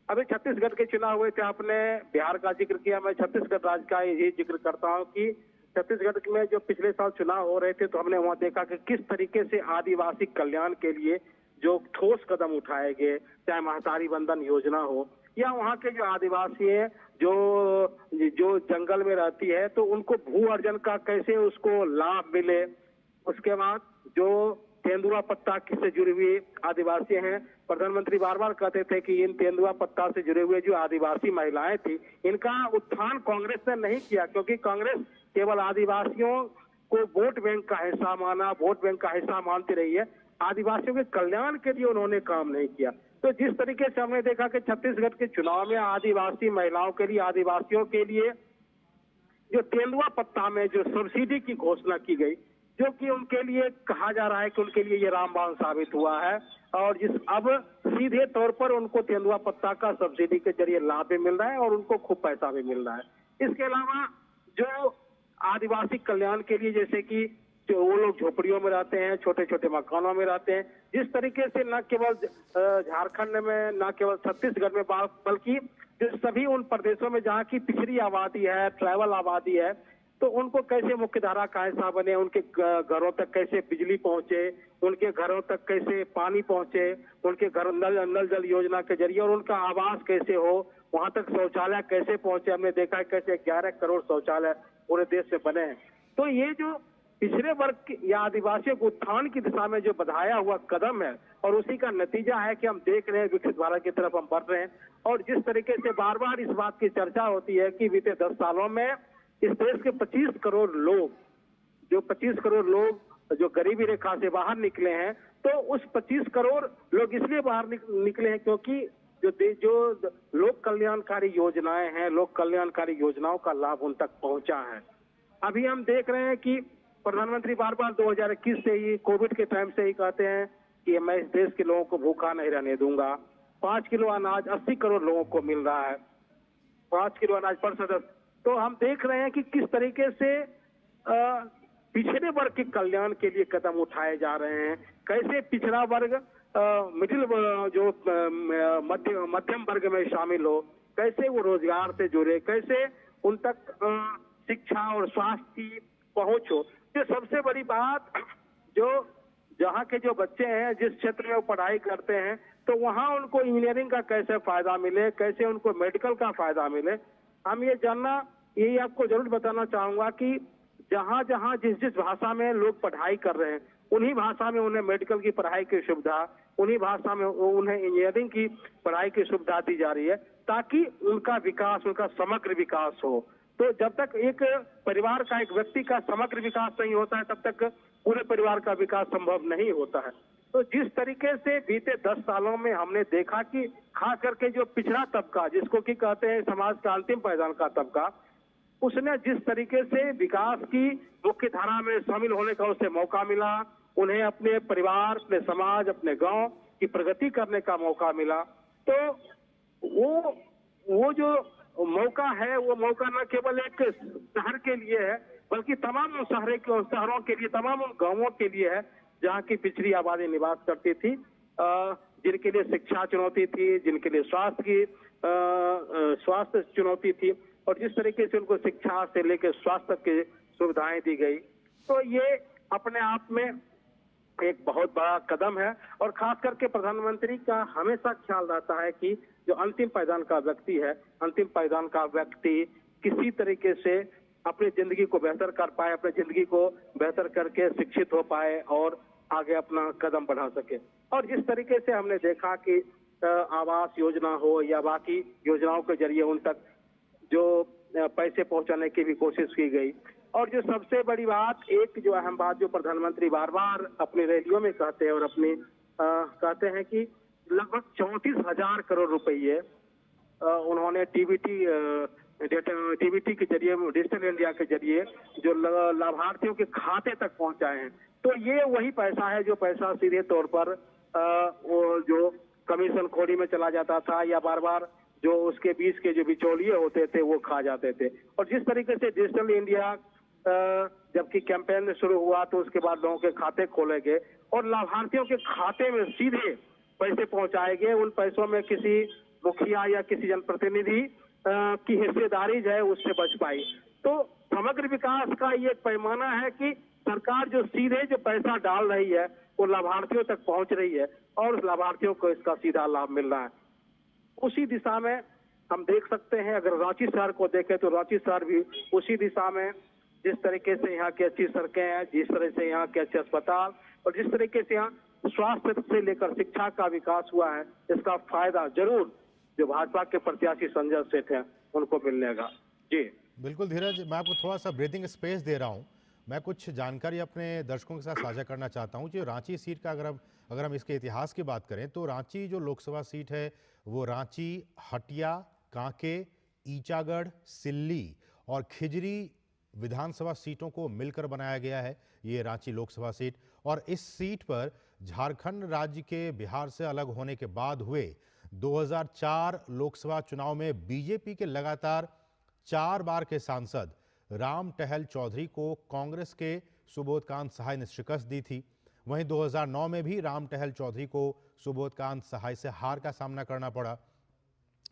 अभी छत्तीसगढ़ के चुनाव हुए थे, आपने बिहार का जिक्र किया, मैं छत्तीसगढ़ राज्य का यही जिक्र करता हूं कि छत्तीसगढ़ में जो पिछले साल चुनाव हो रहे थे तो हमने वहां देखा कि किस तरीके से आदिवासी कल्याण के लिए जो ठोस कदम उठाए गए, चाहे महतारी बंधन योजना हो या वहाँ के जो आदिवासी है जो जंगल में रहती है तो उनको भू अर्जन का कैसे उसको लाभ मिले। उसके बाद जो तेंदुआ पत्ता से जुड़े हुए आदिवासी हैं, प्रधानमंत्री बार बार कहते थे कि इन तेंदुआ पत्ता से जुड़े हुए जो आदिवासी महिलाएं थी इनका उत्थान कांग्रेस ने नहीं किया, क्योंकि कांग्रेस केवल आदिवासियों को वोट बैंक का हिस्सा माना, वोट बैंक का हिस्सा मानती रही है, आदिवासियों के कल्याण के लिए उन्होंने काम नहीं किया। तो जिस तरीके से हमने देखा कि छत्तीसगढ़ के चुनाव में आदिवासी महिलाओं के लिए, आदिवासियों के लिए जो तेंदुआ पत्ता में जो सब्सिडी की घोषणा की गई, जो कि उनके लिए कहा जा रहा है कि उनके लिए ये रामबाण साबित हुआ है और अब सीधे तौर पर उनको तेंदुआ पत्ता का सब्सिडी के जरिए लाभ भी मिल रहा है और उनको खूब पैसा भी मिल रहा है। इसके अलावा जो आदिवासी कल्याण के लिए, जैसे कि जो वो लोग झोपड़ियों में रहते हैं, छोटे छोटे मकानों में रहते हैं, जिस तरीके से न केवल झारखंड में, न केवल छत्तीसगढ़ में, बल्कि जो सभी उन प्रदेशों में जहाँ की पिछड़ी आबादी है, ट्राइबल आबादी है, तो उनको कैसे मुख्यधारा का हिस्सा बने, उनके घरों तक कैसे बिजली पहुंचे, उनके घरों तक कैसे पानी पहुंचे, उनके घर नल जल योजना के जरिए, और उनका आवास कैसे हो, वहां तक शौचालय कैसे पहुंचे। हमने देखा है कैसे 11 करोड़ शौचालय पूरे देश में बने हैं। तो ये जो पिछड़े वर्ग या आदिवासियों के उत्थान की दिशा में जो बढ़ाया हुआ कदम है, और उसी का नतीजा है कि हम देख रहे हैं विकसित भारत की तरफ हम बढ़ रहे हैं। और जिस तरीके से बार बार इस बात की चर्चा होती है कि बीते 10 सालों में इस देश के 25 करोड़ लोग, जो 25 करोड़ लोग जो गरीबी रेखा से बाहर निकले हैं, तो उस 25 करोड़ लोग इसलिए बाहर निकले हैं क्योंकि जो लोक कल्याणकारी योजनाएं हैं, लोक कल्याणकारी योजनाओं का लाभ उन तक पहुंचा है। अभी हम देख रहे हैं कि प्रधानमंत्री बार बार 2021 से ही, कोविड के टाइम से ही कहते हैं कि मैं इस देश के लोगों को भूखा नहीं रहने दूंगा। 5 किलो अनाज 80 करोड़ लोगों को मिल रहा है, 5 किलो अनाज पर सदस्य। तो हम देख रहे हैं कि किस तरीके से पिछड़े वर्ग के कल्याण के लिए कदम उठाए जा रहे हैं, कैसे पिछड़ा वर्ग मिडिल जो मध्यम वर्ग में शामिल हो, कैसे वो रोजगार से जुड़े, कैसे उन तक शिक्षा और स्वास्थ्य की पहुंच हो। ये सबसे बड़ी बात, जो जहाँ के जो बच्चे हैं जिस क्षेत्र में वो पढ़ाई करते हैं, तो वहाँ उनको इंजीनियरिंग का कैसे फायदा मिले, कैसे उनको मेडिकल का फायदा मिले। हम ये जानना, यही आपको जरूर बताना चाहूंगा कि जहाँ जहाँ जिस जिस भाषा में लोग पढ़ाई कर रहे हैं, उन्हीं भाषा में उन्हें मेडिकल की पढ़ाई की सुविधा, उन्हीं भाषा में उन्हें इंजीनियरिंग की पढ़ाई की सुविधा दी जा रही है, ताकि उनका विकास, उनका समग्र विकास हो। तो जब तक एक परिवार का, एक व्यक्ति का समग्र विकास नहीं होता है, तब तक पूरे परिवार का विकास संभव नहीं होता है। तो जिस तरीके से बीते 10 सालों में हमने देखा कि खास करके जो पिछड़ा तबका, जिसको कि कहते हैं समाज का अंतिम पायदान का तबका, उसने जिस तरीके से विकास की मुख्य धारा में शामिल होने का उसे मौका मिला, उन्हें अपने परिवार, अपने समाज, अपने गांव की प्रगति करने का मौका मिला, तो वो जो मौका है, वो मौका न केवल एक शहर के लिए है, बल्कि तमाम शहरों के लिए, तमाम गांवों के लिए है जहाँ की पिछड़ी आबादी निवास करती थी, जिनके लिए शिक्षा चुनौती थी, जिनके लिए स्वास्थ्य चुनौती थी, और जिस तरीके से उनको शिक्षा से लेकर स्वास्थ्य की सुविधाएं दी गई। तो ये अपने आप में एक बहुत बड़ा कदम है। और खास करके प्रधानमंत्री का हमेशा ख्याल रहता है कि जो अंतिम पायदान का व्यक्ति है, अंतिम पायदान का व्यक्ति किसी तरीके से अपनी जिंदगी को बेहतर कर पाए, अपनी जिंदगी को बेहतर करके शिक्षित हो पाए और आगे अपना कदम बढ़ा सके। और जिस तरीके से हमने देखा कि आवास योजना हो या बाकी योजनाओं के जरिए उन तक जो पैसे पहुंचाने की भी कोशिश की गई। और जो सबसे बड़ी बात, एक जो अहम बात जो प्रधानमंत्री बार बार अपनी रैलियों में कहते हैं और अपनी कहते हैं कि लगभग 34,000 करोड़ रुपये उन्होंने डीबीटी के जरिए, डिजिटल इंडिया के जरिए जो लाभार्थियों के खाते तक पहुंचाए हैं। तो ये वही पैसा है जो पैसा सीधे तौर पर वो जो कमीशन खोरी में चला जाता था, या बार बार जो उसके बीच के जो बिचौलिए होते थे वो खा जाते थे। और जिस तरीके से डिजिटल इंडिया जबकि कैंपेन शुरू हुआ, तो उसके बाद लोगों के खाते खोले गए और लाभार्थियों के खाते में सीधे पैसे पहुंचाए गए। उन पैसों में किसी मुखिया या किसी जनप्रतिनिधि की हिस्सेदारी जो है उससे बच पाई। तो समग्र विकास का ये पैमाना है कि सरकार जो सीधे जो पैसा डाल रही है वो लाभार्थियों तक पहुंच रही है और लाभार्थियों को इसका सीधा लाभ मिल रहा है। उसी दिशा में हम देख सकते हैं, अगर रांची शहर को देखें तो रांची शहर भी उसी दिशा में, जिस तरीके से यहाँ की अच्छी सड़कें हैं, जिस तरह से यहाँ के अच्छे अस्पताल और जिस तरीके से यहाँ स्वास्थ्य से लेकर शिक्षा का विकास हुआ है, इसका फायदा जरूर जो भाजपा के प्रत्याशी संजय सेठ हैं उनको मिलने का। जी बिल्कुल धीरज, मैं आपको थोड़ा सा ब्रीथिंग स्पेस दे रहा हूँ। मैं कुछ जानकारी अपने दर्शकों के साथ साझा करना चाहता हूँ। जो रांची सीट का अगर हम इसके इतिहास की बात करें तो रांची जो लोकसभा सीट है वो रांची, हटिया, कांके, ईचागढ़, सिल्ली और खिजरी विधानसभा सीटों को मिलकर बनाया गया है ये रांची लोकसभा सीट। और इस सीट पर झारखंड राज्य के बिहार से अलग होने के बाद हुए 2004 लोकसभा चुनाव में बीजेपी के लगातार 4 बार के सांसद राम टहल चौधरी को कांग्रेस के सुबोधकांत सहाय ने शिकस्त दी थी। वहीं 2009 में भी राम टहल चौधरी को सुबोधकांत सहाय से हार का सामना करना पड़ा।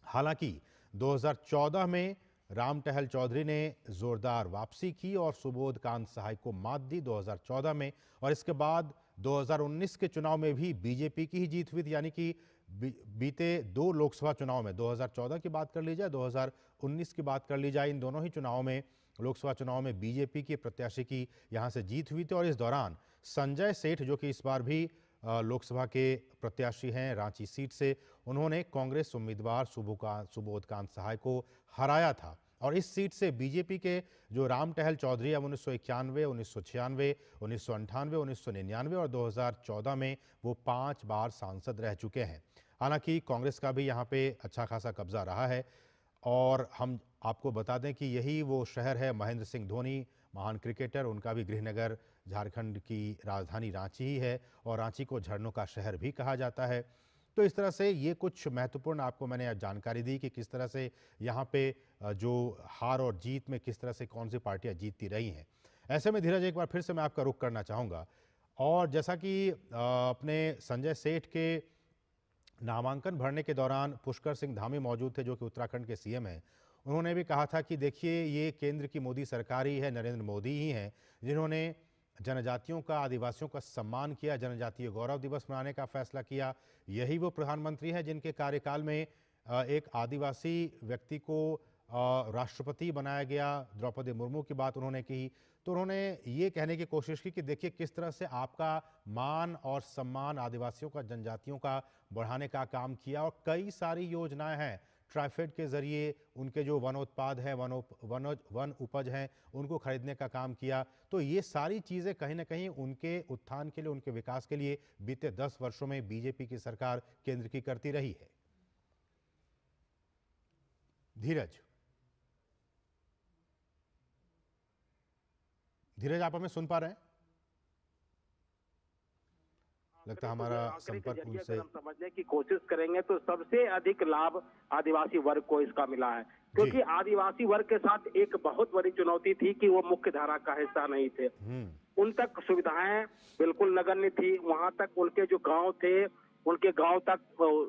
हालांकि 2014 में राम टहल चौधरी ने जोरदार वापसी की और सुबोध कांत सहाय को मात दी 2014 में, और इसके बाद 2019 के चुनाव में भी बीजेपी की ही जीत हुई थी। यानी कि बीते दो लोकसभा चुनाव में, 2014 की बात कर ली जाए, 2019 की बात कर ली जाए, इन दोनों ही चुनावों में, लोकसभा चुनाव में बीजेपी के प्रत्याशी की यहां से जीत हुई थी। और इस दौरान संजय सेठ, जो कि इस बार भी लोकसभा के प्रत्याशी हैं रांची सीट से, उन्होंने कांग्रेस उम्मीदवार सुबोध कांत सहाय को हराया था। और इस सीट से बीजेपी के जो राम टहल चौधरी अब 1991, 1996, 1998, 1999 और 2014 में वो 5 बार सांसद रह चुके हैं। हालांकि कांग्रेस का भी यहाँ पे अच्छा खासा कब्जा रहा है। और हम आपको बता दें कि यही वो शहर है, महेंद्र सिंह धोनी, महान क्रिकेटर, उनका भी गृहनगर झारखंड की राजधानी रांची ही है, और रांची को झरनों का शहर भी कहा जाता है। तो इस तरह से ये कुछ महत्वपूर्ण आपको मैंने जानकारी दी कि किस तरह से यहाँ पे जो हार और जीत में किस तरह से कौन सी पार्टियां जीतती रही हैं। ऐसे में धीरज, एक बार फिर से मैं आपका रुख करना चाहूँगा, और जैसा कि अपने संजय सेठ के नामांकन भरने के दौरान पुष्कर सिंह धामी मौजूद थे, जो कि उत्तराखंड के सीएम हैं, उन्होंने भी कहा था कि देखिए, ये केंद्र की मोदी सरकार ही है, नरेंद्र मोदी ही हैं जिन्होंने जनजातियों का, आदिवासियों का सम्मान किया, जनजातीय गौरव दिवस मनाने का फैसला किया। यही वो प्रधानमंत्री हैं जिनके कार्यकाल में एक आदिवासी व्यक्ति को राष्ट्रपति बनाया गया। द्रौपदी मुर्मू की बात उन्होंने की, तो उन्होंने ये कहने की कोशिश की कि देखिए किस तरह से आपका मान और सम्मान आदिवासियों का, जनजातियों का बढ़ाने का काम किया। और कई सारी योजनाएं हैं, ट्राइफेड के जरिए उनके जो वनोत्पाद हैं, वन उपज हैं, उनको खरीदने का काम किया। तो ये सारी चीज़ें कहीं ना कहीं उनके उत्थान के लिए, उनके विकास के लिए बीते 10 वर्षों में बीजेपी की सरकार केंद्र की करती रही है। धीरज, आप हमें सुन पा रहे हैं? लगता है हमारा संपर्क उनसे, अगर हम समझने की कोशिश करेंगे तो सबसे अधिक लाभ आदिवासी वर्ग को इसका मिला है, क्योंकि आदिवासी वर्ग के साथ एक बहुत बड़ी चुनौती थी कि वो मुख्य धारा का हिस्सा नहीं थे। उन तक सुविधाएं बिल्कुल नगण्य थी, वहां तक उनके जो गांव थे, उनके गांव तक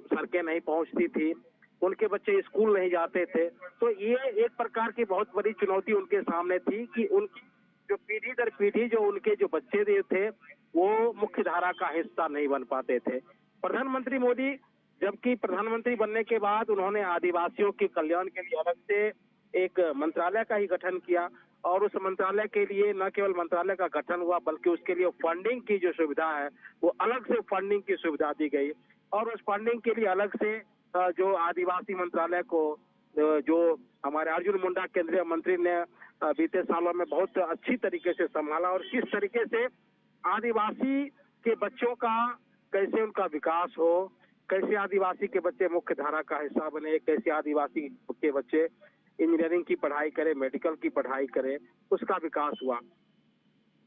सड़कें नहीं पहुंचती थी, उनके बच्चे स्कूल नहीं जाते थे। तो ये एक प्रकार की बहुत बड़ी चुनौती उनके सामने थी कि उनकी जो पीढ़ी दर पीढ़ी जो उनके जो बच्चे थे वो मुख्य धारा का हिस्सा नहीं बन पाते थे। प्रधानमंत्री मोदी जबकि प्रधानमंत्री बनने के बाद उन्होंने आदिवासियों के कल्याण के लिए अलग से एक मंत्रालय का ही गठन किया, और उस मंत्रालय के लिए न केवल मंत्रालय का गठन हुआ बल्कि उसके लिए फंडिंग की जो सुविधा है वो अलग से फंडिंग की सुविधा दी गई। और उस फंडिंग के लिए अलग से जो आदिवासी मंत्रालय को जो हमारे अर्जुन मुंडा केंद्रीय मंत्री ने बीते सालों में बहुत अच्छी तरीके से संभाला, और किस तरीके से आदिवासी के बच्चों का कैसे उनका विकास हो, कैसे आदिवासी के बच्चे मुख्य धारा का हिस्सा बने, कैसे आदिवासी के बच्चे इंजीनियरिंग की पढ़ाई करें, मेडिकल की पढ़ाई करें, उसका विकास हुआ।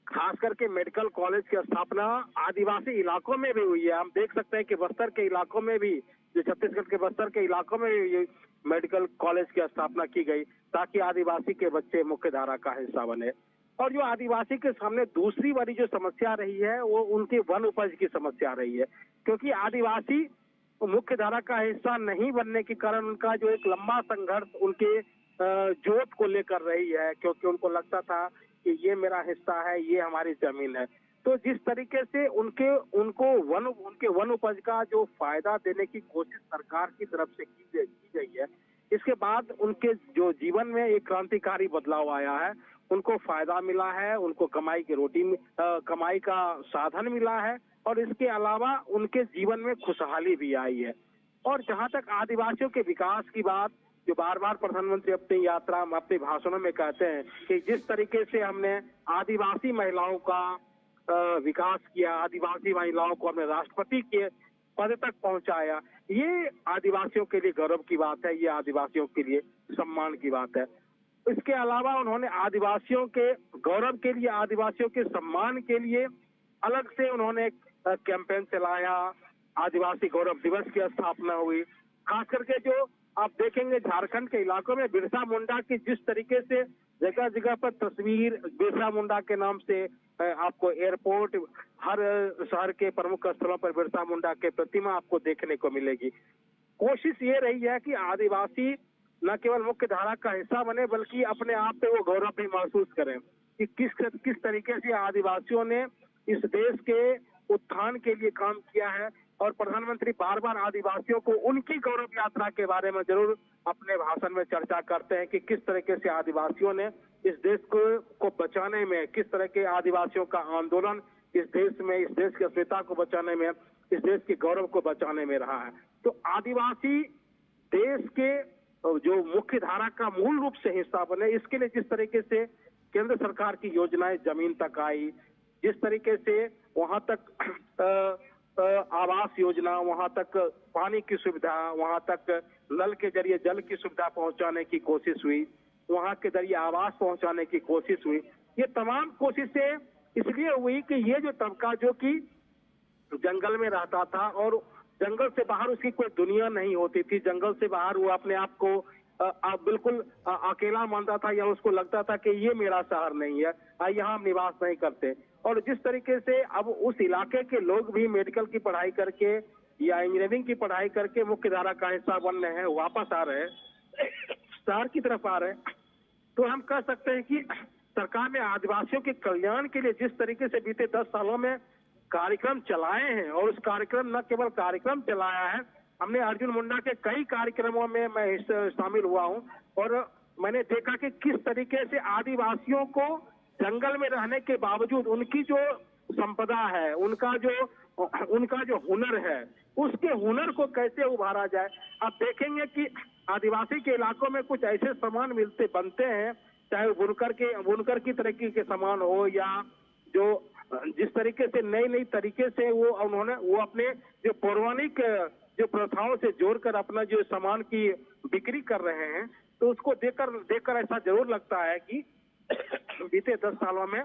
खास करके मेडिकल कॉलेज की स्थापना आदिवासी इलाकों में भी हुई है। हम देख सकते हैं कि बस्तर के इलाकों में भी, जो छत्तीसगढ़ के बस्तर के इलाकों में भी मेडिकल कॉलेज की स्थापना की गई ताकि आदिवासी के बच्चे मुख्य धारा का हिस्सा बने। और जो आदिवासी के सामने दूसरी बड़ी जो समस्या रही है वो उनके वन उपज की समस्या रही है, क्योंकि आदिवासी मुख्य धारा का हिस्सा नहीं बनने के कारण उनका जो एक लंबा संघर्ष उनके जोत को लेकर रही है, क्योंकि उनको लगता था कि ये मेरा हिस्सा है, ये हमारी जमीन है। तो जिस तरीके से उनके वन उपज का जो फायदा देने की कोशिश सरकार की तरफ से की गई है, इसके बाद उनके जो जीवन में एक क्रांतिकारी बदलाव आया है, उनको फायदा मिला है, उनको कमाई का साधन मिला है, और इसके अलावा उनके जीवन में खुशहाली भी आई है। और जहां तक आदिवासियों के विकास की बात, जो बार बार प्रधानमंत्री अपनी यात्रा में, अपने भाषणों में कहते हैं कि जिस तरीके से हमने आदिवासी महिलाओं का विकास किया, आदिवासी महिलाओं को हमने राष्ट्रपति के पद तक पहुंचाया, ये आदिवासियों के लिए गौरव की बात है, ये आदिवासियों के लिए सम्मान की बात है। इसके अलावा उन्होंने आदिवासियों के गौरव के लिए, आदिवासियों के सम्मान के लिए अलग से उन्होंने एक कैंपेन चलाया, आदिवासी गौरव दिवस की स्थापना हुई। खास करके जो आप देखेंगे झारखंड के इलाकों में बिरसा मुंडा की जिस तरीके से जगह जगह पर तस्वीर बिरसा मुंडा के नाम से आपको एयरपोर्ट, हर शहर के प्रमुख स्थलों पर बिरसा मुंडा के प्रतिमा आपको देखने को मिलेगी। कोशिश ये रही है कि आदिवासी न केवल मुख्य धारा का हिस्सा बने बल्कि अपने आप पे वो गौरव भी महसूस करें कि किस तरीके से आदिवासियों ने इस देश के उत्थान के लिए काम किया है। और प्रधानमंत्री बार बार आदिवासियों को उनकी गौरव यात्रा के बारे में जरूर अपने भाषण में चर्चा करते हैं कि किस तरीके से आदिवासियों ने इस देश को बचाने में, किस तरह के आदिवासियों का आंदोलन इस देश में, इस देश की अस्मिता को बचाने में, इस देश के गौरव को बचाने में रहा है। तो आदिवासी देश के जो मुख्य धारा का मूल रूप से हिस्सा बने, इसके लिए जिस तरीके से केंद्र सरकार की योजनाएं जमीन तक आई, जिस तरीके से वहां तक आवास योजना, वहां तक पानी की सुविधा, वहां तक नल के जरिए जल की सुविधा पहुंचाने की कोशिश हुई, वहां के जरिए आवास पहुंचाने की कोशिश हुई, ये तमाम कोशिशें इसलिए हुई कि ये जो तबका जो कि जंगल में रहता था और जंगल से बाहर उसकी कोई दुनिया नहीं होती थी, जंगल से बाहर वो अपने आप को बिल्कुल अकेला मानता था या उसको लगता था कि ये मेरा शहर नहीं है, यहाँ हम निवास नहीं करते। और जिस तरीके से अब उस इलाके के लोग भी मेडिकल की पढ़ाई करके या इंजीनियरिंग की पढ़ाई करके मुख्य धारा का हिस्सा बन रहे हैं, वापस आ रहे हैं, शहर की तरफ आ रहे हैं, तो हम कह सकते हैं कि सरकार ने आदिवासियों के कल्याण के लिए जिस तरीके से बीते 10 सालों में कार्यक्रम चलाए हैं, और उस कार्यक्रम न केवल कार्यक्रम चलाया है, हमने अर्जुन मुंडा के कई कार्यक्रमों में मैं शामिल हुआ हूं और मैंने देखा कि किस तरीके से आदिवासियों को जंगल में रहने के बावजूद उनकी जो संपदा है, उनका जो हुनर है, उसके हुनर को कैसे उभारा जाए। आप देखेंगे कि आदिवासी के इलाकों में कुछ ऐसे सामान बनते हैं, चाहे बुनकर की तरक्की के सामान हो या जो जिस तरीके से नई तरीके से वो अपने जो पौराणिक जो प्रथाओं से जोड़कर अपना जो सामान की बिक्री कर रहे हैं, तो उसको देखकर ऐसा जरूर लगता है कि बीते 10 सालों में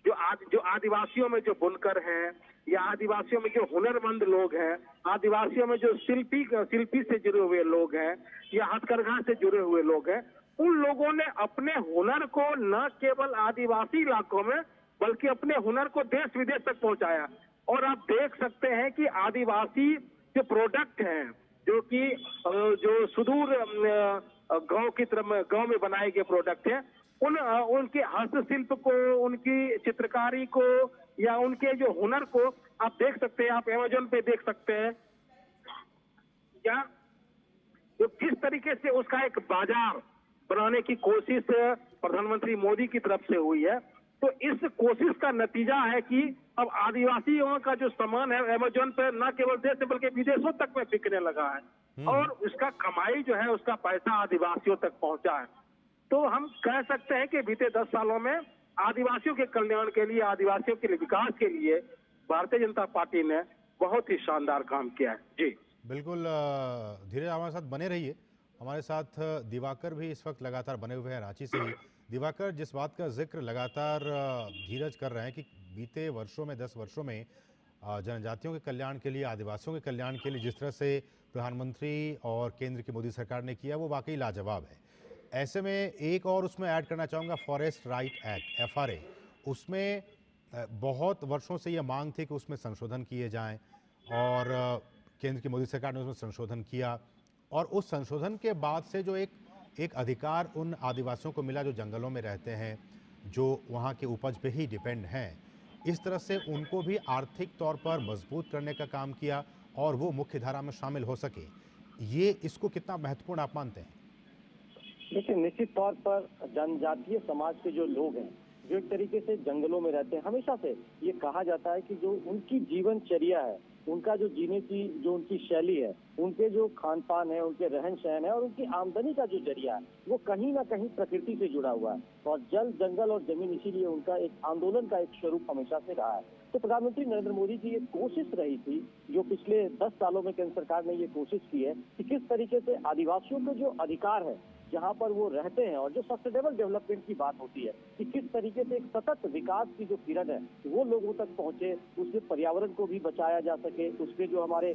जो आदिवासियों में जो बुनकर हैं या आदिवासियों में जो हुनरमंद लोग हैं, आदिवासियों में जो शिल्पी से जुड़े हुए लोग हैं या हथकरघा से जुड़े हुए लोग हैं, उन लोगों ने अपने हुनर को न केवल आदिवासी इलाकों में बल्कि अपने हुनर को देश विदेश तक पहुंचाया। और आप देख सकते हैं कि आदिवासी जो प्रोडक्ट हैं, जो कि जो सुदूर गांव में बनाए गए प्रोडक्ट हैं, उनके हस्तशिल्प को, उनकी चित्रकारी को या उनके जो हुनर को आप देख सकते हैं, आप अमेज़न पे देख सकते हैं, या तो किस तरीके से उसका एक बाजार बनाने की कोशिश प्रधानमंत्री मोदी की तरफ से हुई है। तो इस कोशिश का नतीजा है कि अब आदिवासियों का जो सामान है अमेज़न पर न केवल देश में बल्कि विदेशों तक में बिकने लगा है और उसका कमाई जो है, उसका पैसा आदिवासियों तक पहुंचा है। तो हम कह सकते हैं कि बीते 10 सालों में आदिवासियों के कल्याण के लिए, आदिवासियों के लिए विकास के लिए भारतीय जनता पार्टी ने बहुत ही शानदार काम किया है। जी बिल्कुल, धीरज हमारे साथ बने रहिए। हमारे साथ दिवाकर भी इस वक्त लगातार बने हुए हैं रांची से ही। दिवाकर, जिस बात का जिक्र लगातार धीरज कर रहे हैं कि बीते वर्षों में, 10 वर्षों में जनजातियों के कल्याण के लिए, आदिवासियों के कल्याण के लिए जिस तरह से प्रधानमंत्री और केंद्र की मोदी सरकार ने किया, वो वाकई लाजवाब है। ऐसे में एक और उसमें ऐड करना चाहूँगा, फॉरेस्ट राइट एक्ट FRA, उसमें बहुत वर्षों से ये मांग थी कि उसमें संशोधन किए जाएं और केंद्र की मोदी सरकार ने उसमें संशोधन किया और उस संशोधन के बाद से जो एक अधिकार उन आदिवासियों को मिला जो जंगलों में रहते हैं, जो वहाँ के उपज पे ही डिपेंड हैं, इस तरह से उनको भी आर्थिक तौर पर मजबूत करने का काम किया और वो मुख्य धारा में शामिल हो सके। ये इसको कितना महत्वपूर्ण आप मानते हैं? देखिए, निश्चित तौर पर जनजातीय समाज के जो लोग हैं, जो एक तरीके से जंगलों में रहते हैं, हमेशा से ये कहा जाता है कि जो उनकी जीवनचर्या है, उनका जो जीने की जो उनकी शैली है, उनके जो खान पान है, उनके रहन सहन है और उनकी आमदनी का जो जरिया है, वो कहीं ना कहीं प्रकृति से जुड़ा हुआ है। और जल, जंगल और जमीन इसीलिए उनका एक आंदोलन का एक स्वरूप हमेशा से रहा है। तो प्रधानमंत्री नरेंद्र मोदी की ये कोशिश रही थी, जो पिछले 10 सालों में केंद्र सरकार ने ये कोशिश की है कि किस तरीके से आदिवासियों के जो अधिकार है, जहाँ पर वो रहते हैं, और जो सस्टेनेबल डेवलपमेंट की बात होती है कि किस तरीके से एक सतत विकास की जो किरण है वो लोगों तक पहुंचे, उससे पर्यावरण को भी बचाया जा सके, उसके जो हमारे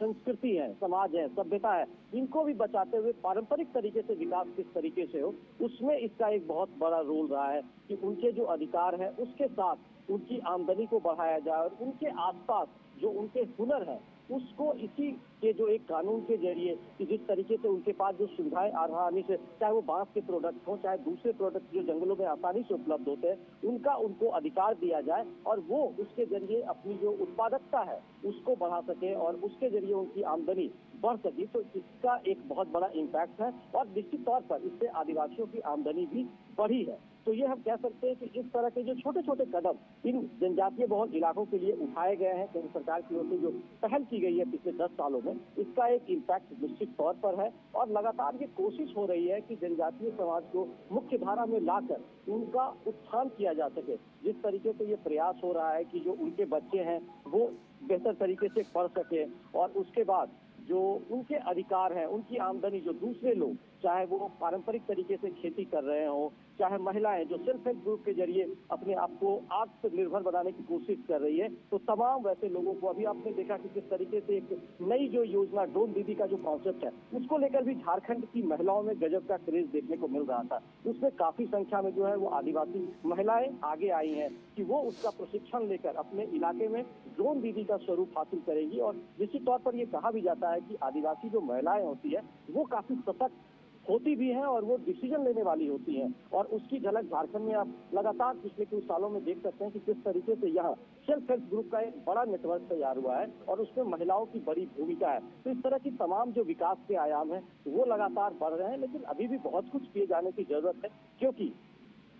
संस्कृति है, समाज है, सभ्यता है, इनको भी बचाते हुए पारंपरिक तरीके से विकास किस तरीके से हो, उसमें इसका एक बहुत बड़ा रोल रहा है कि उनके जो अधिकार है उसके साथ उनकी आमदनी को बढ़ाया जाए और उनके आसपास जो उनके हुनर है उसको इसी के जो एक कानून के जरिए कि जिस तरीके से उनके पास जो सुविधाएं आसानी से, चाहे वो बांस के प्रोडक्ट हो चाहे दूसरे प्रोडक्ट जो जंगलों में आसानी से उपलब्ध होते हैं, उनका उनको अधिकार दिया जाए और वो उसके जरिए अपनी जो उत्पादकता है उसको बढ़ा सके और उसके जरिए उनकी आमदनी बढ़ सके। तो इसका एक बहुत बड़ा इम्पैक्ट है और निश्चित तौर पर इससे आदिवासियों की आमदनी भी बढ़ी है। तो ये हम कह सकते हैं कि इस तरह के जो छोटे छोटे कदम इन जनजातीय बहुल इलाकों के लिए उठाए गए हैं केंद्र सरकार की ओर से, जो पहल की गई है पिछले 10 सालों में, इसका एक इम्पैक्ट निश्चित तौर पर है और लगातार ये कोशिश हो रही है कि जनजातीय समाज को मुख्य धारा में लाकर उनका उत्थान किया जा सके। जिस तरीके से ये प्रयास हो रहा है कि जो उनके बच्चे हैं वो बेहतर तरीके से पढ़ सके और उसके बाद जो उनके अधिकार हैं, उनकी आमदनी जो दूसरे लोग, चाहे वो पारंपरिक तरीके से खेती कर रहे हो, चाहे महिलाएं जो सेल्फ हेल्प ग्रुप के जरिए अपने आप को आत्मनिर्भर बनाने की कोशिश कर रही है, तो तमाम वैसे लोगों को अभी आपने देखा कि किस तरीके से एक नई जो योजना ड्रोन दीदी का जो कॉन्सेप्ट है उसको लेकर भी झारखंड की महिलाओं में गजब का क्रेज देखने को मिल रहा था। उसमें काफी संख्या में जो है वो आदिवासी महिलाएं आगे आई हैं कि वो उसका प्रशिक्षण लेकर अपने इलाके में ड्रोन दीदी का स्वरूप हासिल करेगी। और निश्चित तौर पर ये कहा भी जाता है कि आदिवासी जो महिलाएं होती है वो काफी सशक्त होती भी हैं और वो डिसीजन लेने वाली होती हैं और उसकी झलक झारखंड में आप लगातार पिछले कुछ सालों में देख सकते हैं कि किस तरीके से यहाँ सेल्फ हेल्प ग्रुप का एक बड़ा नेटवर्क तैयार हुआ है और उसमें महिलाओं की बड़ी भूमिका है। तो इस तरह की तमाम जो विकास के आयाम हैं वो लगातार बढ़ रहे हैं, लेकिन अभी भी बहुत कुछ किए जाने की जरूरत है, क्योंकि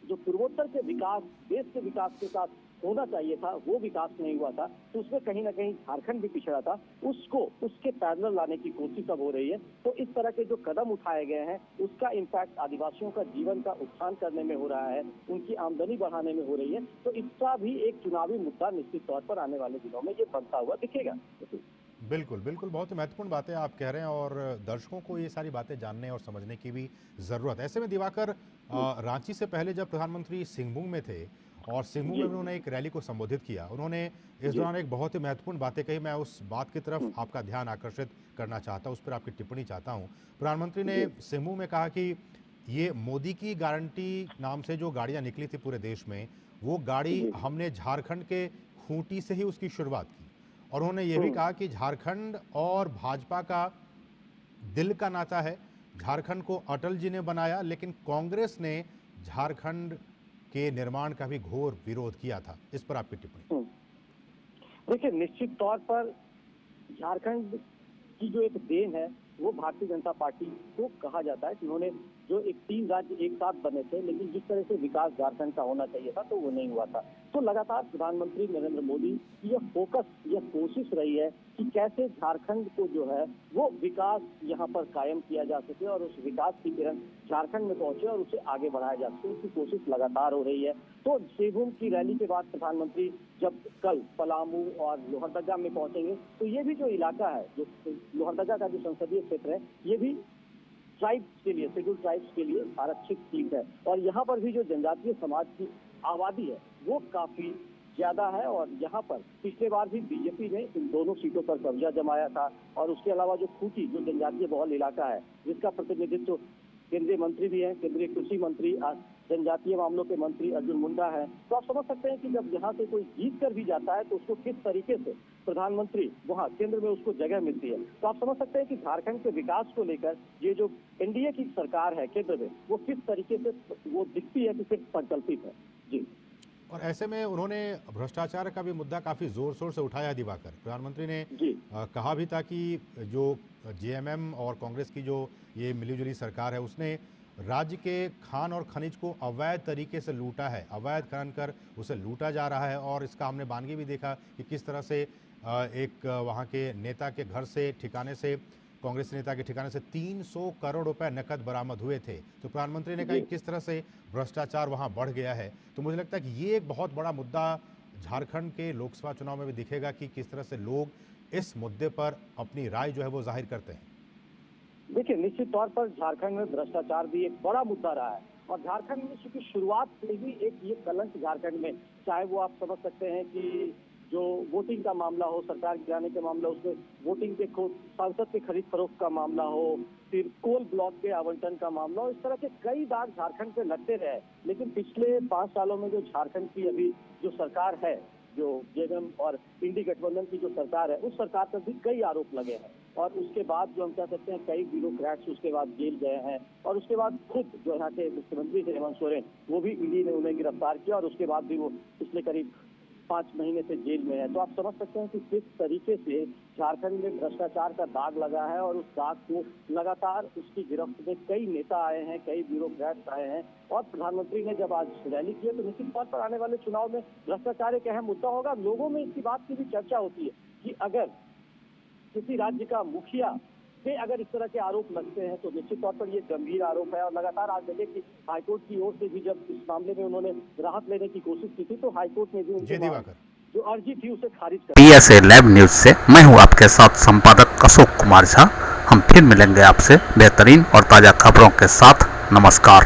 जो पूर्वोत्तर के विकास, देश के विकास के साथ होना चाहिए था वो विकास नहीं हुआ था, तो उसमें कहीं ना कहीं झारखंड भी पिछड़ा था, उसको उसके पैरेलल लाने की कोशिश अब हो रही है। तो इस तरह के जो कदम उठाए गए हैं उसका इम्पैक्ट आदिवासियों का जीवन का उत्थान करने में हो रहा है, उनकी आमदनी बढ़ाने में हो रही है। तो इसका भी एक चुनावी मुद्दा निश्चित तौर पर आने वाले दिनों में ये बनता हुआ दिखेगा। बिल्कुल, बिल्कुल, बहुत ही महत्वपूर्ण बातें आप कह रहे हैं और दर्शकों को ये सारी बातें जानने और समझने की भी ज़रूरत है। ऐसे में दिवाकर, रांची से पहले जब प्रधानमंत्री सिंहभूम में थे और सिंहभूम में जी उन्होंने एक रैली को संबोधित किया, उन्होंने इस जी। दौरान एक बहुत ही महत्वपूर्ण बातें कही। मैं उस बात की तरफ आपका ध्यान आकर्षित करना चाहता हूँ, उस पर आपकी टिप्पणी चाहता हूँ। प्रधानमंत्री ने जी सिंहभूम में कहा कि ये मोदी की गारंटी नाम से जो गाड़ियाँ निकली थी पूरे देश में, वो गाड़ी जी। हमने झारखंड के खूंटी से ही उसकी शुरुआत की। और उन्होंने ये भी हम्म। कहा कि झारखंड और भाजपा का दिल का नाता है। झारखंड को अटल जी ने बनाया, लेकिन कांग्रेस ने झारखंड के निर्माण का भी घोर विरोध किया था। इस पर आपकी टिप्पणी। हम्म। देखिए, निश्चित तौर पर झारखंड की जो एक देन है वो भारतीय जनता पार्टी को कहा जाता है कि उन्होंने जो एक 3 राज्य एक साथ बने थे, लेकिन जिस तरह से विकास झारखंड का होना चाहिए था तो वो नहीं हुआ था। तो लगातार प्रधानमंत्री नरेंद्र मोदी की यह फोकस, यह कोशिश रही है कि कैसे झारखंड को जो है वो विकास यहाँ पर कायम किया जा सके और उस विकास की किरण झारखंड में पहुंचे और उसे आगे बढ़ाया जा सके, उसकी कोशिश लगातार हो रही है। तो सिंहभूम की रैली के बाद प्रधानमंत्री जब कल पलामू और लोहरदगा में पहुंचेंगे, तो ये भी जो इलाका है, जो लोहरदगा का जो संसदीय क्षेत्र है, ये भी ट्राइब्स के लिए, शेड्यूल ट्राइब्स के लिए आरक्षित सीट है और यहाँ पर भी जो जनजातीय समाज की आबादी है वो काफी ज्यादा है और यहाँ पर पिछले बार भी बीजेपी ने इन दोनों सीटों पर कब्जा जमाया था। और उसके अलावा जो खूंटी, जो जनजातीय बहुल इलाका है, जिसका प्रतिनिधित्व केंद्रीय मंत्री भी है, केंद्रीय कृषि मंत्री, जनजातीय मामलों के मंत्री अर्जुन मुंडा है। तो आप समझ सकते हैं कि जब यहाँ से कोई जीत कर भी जाता है तो उसको किस तरीके से प्रधानमंत्री वहाँ केंद्र में उसको जगह मिलती है। तो आप समझ सकते हैं कि झारखंड के विकास को लेकर ये जो एनडीए की सरकार है केंद्र में, वो किस तरीके से वो दिखती है कि किस संकल्पित है। जी। और ऐसे में उन्होंने भ्रष्टाचार का भी मुद्दा काफ़ी ज़ोर शोर से उठाया। दिवाकर, प्रधानमंत्री ने जी कहा भी था कि जो जेएमएम और कांग्रेस की जो ये मिलीजुली सरकार है, उसने राज्य के खान और खनिज को अवैध तरीके से लूटा है, अवैध खनन कर उसे लूटा जा रहा है। और इसका हमने बानगी भी देखा कि किस तरह से एक वहाँ के नेता के घर से, ठिकाने से, कांग्रेस नेता के ठिकाने से 300 करोड़ रुपए नकद बरामद हुए थे। तो प्रधानमंत्री ने कहा कि किस तरह से भ्रष्टाचार वहाँ बढ़ गया है। तो मुझे लगता है कि ये एक बहुत बड़ा मुद्दा झारखंड के लोकसभा चुनाव में भी दिखेगा कि किस तरह से लोग इस मुद्दे पर अपनी राय जो है वो जाहिर करते हैं। देखिए, निश्चित तौर पर झारखंड में भ्रष्टाचार भी एक बड़ा मुद्दा रहा है और झारखंड में चूंकि शुरुआत से ही एक ये कलंक झारखंड में, चाहे वो आप समझ सकते हैं कि जो वोटिंग का मामला हो, सरकार गिराने का मामला, उसमें वोटिंग के सांसद के खरीद फरोख्त का मामला हो, फिर कोल ब्लॉक के आवंटन का मामला हो, इस तरह के कई दाग झारखंड पे लगते रहे। लेकिन पिछले 5 सालों में जो झारखंड की अभी जो सरकार है जो जेएमएम और इंडी गठबंधन की जो सरकार है उस सरकार पर भी कई आरोप लगे हैं और उसके बाद जो हम कह सकते हैं कई ब्यूरोक्रेट्स उसके बाद जेल गए हैं और उसके बाद खुद जो यहाँ के मुख्यमंत्री थे हेमंत सोरेन वो भी ईडी ने उन्हें गिरफ्तार किया और उसके बाद भी वो पिछले करीब 5 महीने से जेल में है। तो आप समझ सकते हैं कि किस तरीके से झारखंड में भ्रष्टाचार का दाग लगा है और उस दाग को लगातार उसकी गिरफ्त में कई नेता आए हैं, कई ब्यूरोक्रेट्स आए हैं और प्रधानमंत्री ने जब आज रैली की है तो निश्चित तौर पर आने वाले चुनाव में भ्रष्टाचार एक अहम मुद्दा होगा। लोगों में इसकी बात की भी चर्चा होती है कि अगर किसी राज्य का मुखिया पे अगर इस तरह के आरोप लगते हैं तो निश्चित तौर पर ये गंभीर आरोप है और लगातार आज देखें कि हाईकोर्ट की ओर से भी जब इस मामले में उन्होंने राहत लेने की कोशिश की थी तो हाईकोर्ट ने भी उनकी जो अर्जी थी उसे खारिज कर दिया। PSA लाइव न्यूज से मैं हूं आपके साथ संपादक अशोक कुमार झा। हम फिर मिलेंगे आपसे बेहतरीन और ताजा खबरों के साथ। नमस्कार।